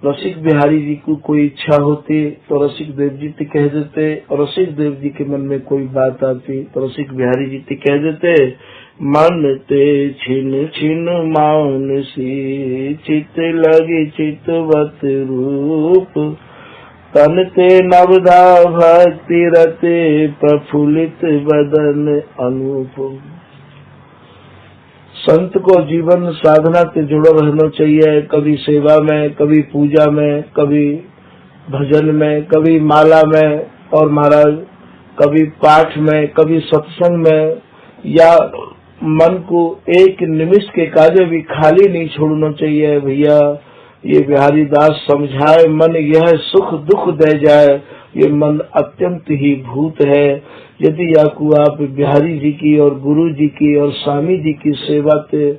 रसिक बिहारी जी को कोई इच्छा होती तो रसिक देव जी ते कह देते, और रसिक देव जी के मन में कोई बात आती तो रसिक बिहारी जी ते कह देते। मन ते छिन छिन मानसी, चित लगी चितवत रूप। तन ते नवधा भक्ति रते, प्रफुल्लित बदन अनूप। संत को जीवन साधना से जुड़ा रहना चाहिए। कभी सेवा में, कभी पूजा में, कभी भजन में, कभी माला में, और महाराज कभी पाठ में, कभी सत्संग में, या मन को एक निमिष के कार्य भी खाली नहीं छोड़ना चाहिए। भैया ये बिहारी दास समझाए, मन यह सुख दुख दे जाए, ये मन अत्यंत ही भूत है। यदि आप बिहारी जी की और गुरु जी की और स्वामी जी की सेवा ते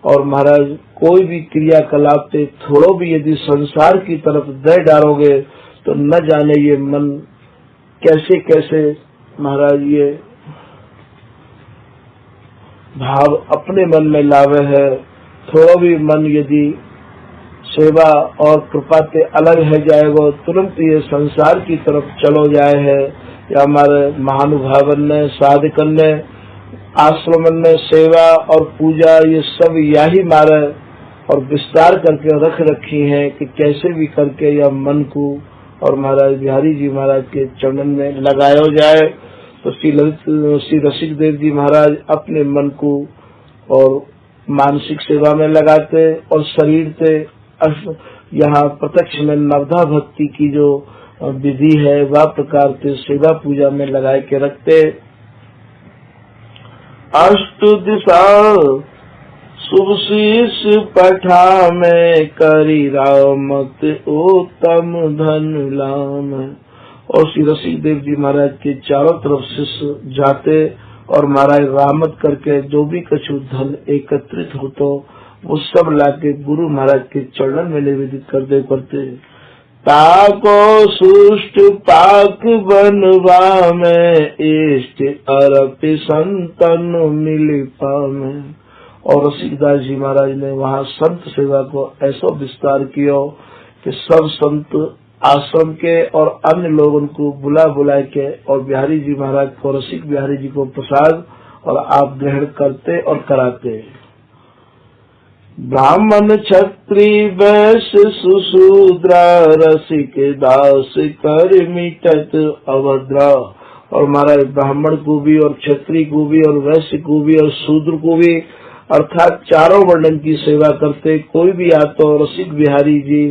और महाराज कोई भी क्रियाकलाप पे थोड़ो भी यदि संसार की तरफ दे डालोगे तो न जाने ये मन कैसे कैसे महाराज ये भाव अपने मन में लावे है। थोड़ा भी मन यदि सेवा और कृपा से अलग है जाएगा, तुरंत ये संसार की तरफ चलो जाए है। या हमारे महानुभावन ने, साधकन ने, आश्रमन ने सेवा और पूजा ये सब यही मारे और विस्तार करके रख रखी है कि कैसे भी करके यह मन को और महाराज बिहारी जी महाराज के चरणन में लगाया जाए। तो श्री रसिक देव जी महाराज अपने मन को और मानसिक सेवा में लगाते और शरीर से यहाँ प्रत्यक्ष में नवधा भक्ति की जो विधि है वह प्रकार से सेवा पूजा में लगा के रखते। अष्ट दिशा शुभ शीश पठा में, करी रामत उत्तम धन लाम। और श्री रसिक देव जी महाराज के चारों तरफ शिष्य जाते और महाराज रामत करके जो भी कछु धन एकत्रित हो तो वो सब लाके गुरु महाराज के चरणन में निवेदित करते। ताको सुष्ट पाक बनवा में, इष्ट अरप संतन मिली पामे। और रसिकदास जी महाराज ने वहाँ संत सेवा को ऐसा विस्तार किया कि सब संत आश्रम के और अन्य लोगों को बुला के और बिहारी जी महाराज को, रसिक बिहारी जी को प्रसाद और आप ग्रहण करते और कराते। ब्राह्मण क्षत्रि वैश्य सुशूद्रा, रसिक दास कर मिटत अभद्रा। और महाराज ब्राह्मण को भी और क्षत्रिय को भी और वैश्य को भी और शूद्र को भी अर्थात चारों वर्णन की सेवा करते। कोई भी आता हो रसिक बिहारी जी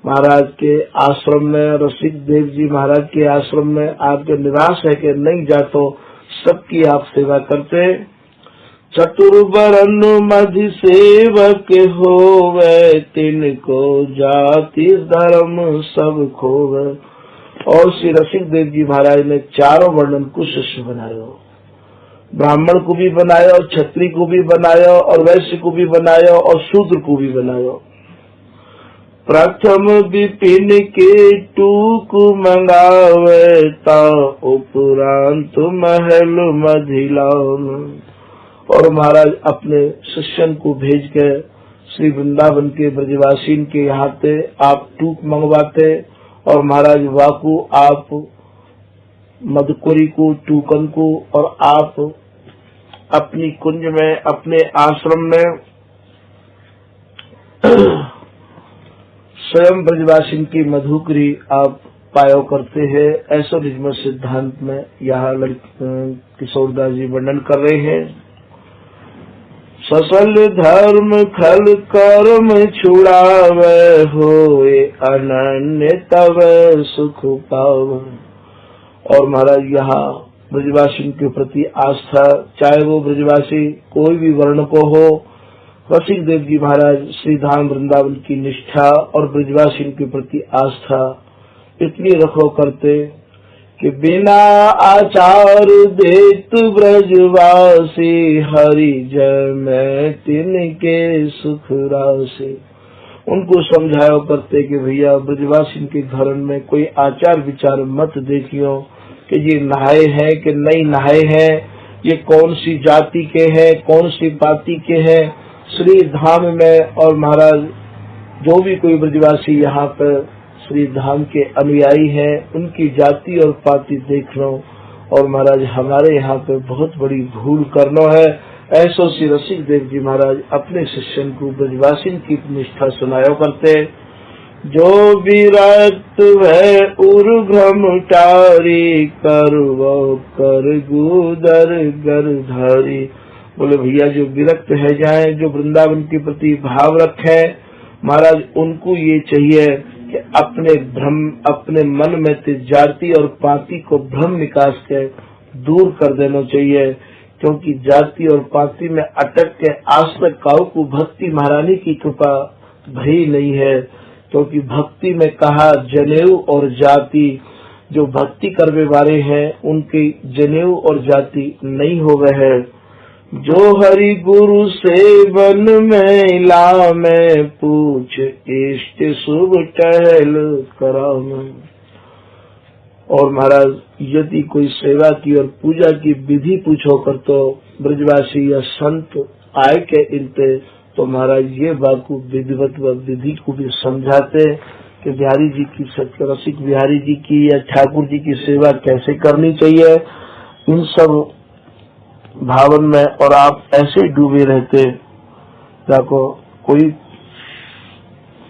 महाराज के आश्रम में, रसिक देव जी महाराज के आश्रम में आपके निवास है कि नहीं जातो, सबकी आप सेवा करते। चतुर्वर्ण मधि सेवक होवे, तिनको जाति धर्म सब खोवे। और श्री रसिक देव जी महाराज ने चारों वर्णन को शिष्य बनाया, ब्राह्मण को भी बनाया और क्षत्रिय को भी बनाया और वैश्य को भी बनाया और शूद्र को भी बनाया। प्रथम विपिन के टूक मंगावे, ता उपरांत महल मधिलाओ। और महाराज अपने शिष्यन को भेज के श्री वृंदावन के ब्रजवासीन के यहाँ पे आप टूक मंगवाते और महाराज वाकू आप मधुकुरी को, टूकन को, और आप अपनी कुंज में, अपने आश्रम में स्वयं ब्रजवासीन की मधुकरी आप पायो करते हैं। ऐसा निजमत सिद्धांत में यहाँ किशोरदास जी वर्णन कर रहे हैं। ससल धर्म खल कर्म छुड़ावे, होए अनन्य तव सुख पावे। और महाराज यहाँ ब्रजवासी के प्रति आस्था, चाहे वो ब्रजवासी कोई भी वर्ण को हो, रसिक देव जी महाराज श्री धाम वृंदावन की निष्ठा और ब्रजवासी के प्रति आस्था इतनी रखो करते कि बिना आचार देत ब्रजवासी, हरि जय मैं तिनके सुख राशि। उनको समझाया करते कि भैया ब्रजवासी के घर में कोई आचार विचार मत देखियो कि ये नहाए हैं कि नहीं नहाए हैं, ये कौन सी जाति के हैं, कौन सी पाति के हैं। श्री धाम में और महाराज जो भी कोई ब्रजवासी यहाँ पर श्री धाम के अनुयायी हैं, उनकी जाति और पाति देख लो। और महाराज हमारे यहाँ पे बहुत बड़ी भूल करना है। ऐसो श्री रसिक देव जी महाराज अपने शिष्यन को ब्रजवासी की निष्ठा सुनायो करते। जो विरक्त है उर्घ्रम टारी, करवो कर गुदर गरधारी। बोले भैया जो विरक्त है जाए, जो वृंदावन के प्रति भाव रखे, महाराज उनको ये चाहिए कि अपने भ्रम, अपने मन में जाति और पाति को भ्रम निकास के दूर कर देना चाहिए। क्योंकि जाति और पाति में अटक के आज तक काऊ को भक्ति महारानी की कृपा भई नहीं है। क्योंकि भक्ति में कहा जनेऊ और जाति, जो भक्ति करने वाले हैं उनकी जनेऊ और जाति नहीं हो गए है। जो हरि गुरु सेवन में ला में पूछ, इष्ट शुभ टहल कराम। और महाराज यदि कोई सेवा की और पूजा की विधि पूछो कर तो ब्रजवासी या संत आए के इनते, तो महाराज ये बात विधिवत व विधि को भी समझाते कि बिहारी जी की, सत्य रसिक बिहारी जी की या ठाकुर जी की सेवा कैसे करनी चाहिए, इन सब भावन में। और आप ऐसे डूबे रहते, जाको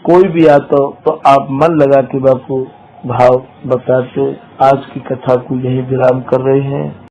कोई भी आता तो आप मन लगा के बापू भाव बताते। आज की कथा को यही विराम कर रहे हैं।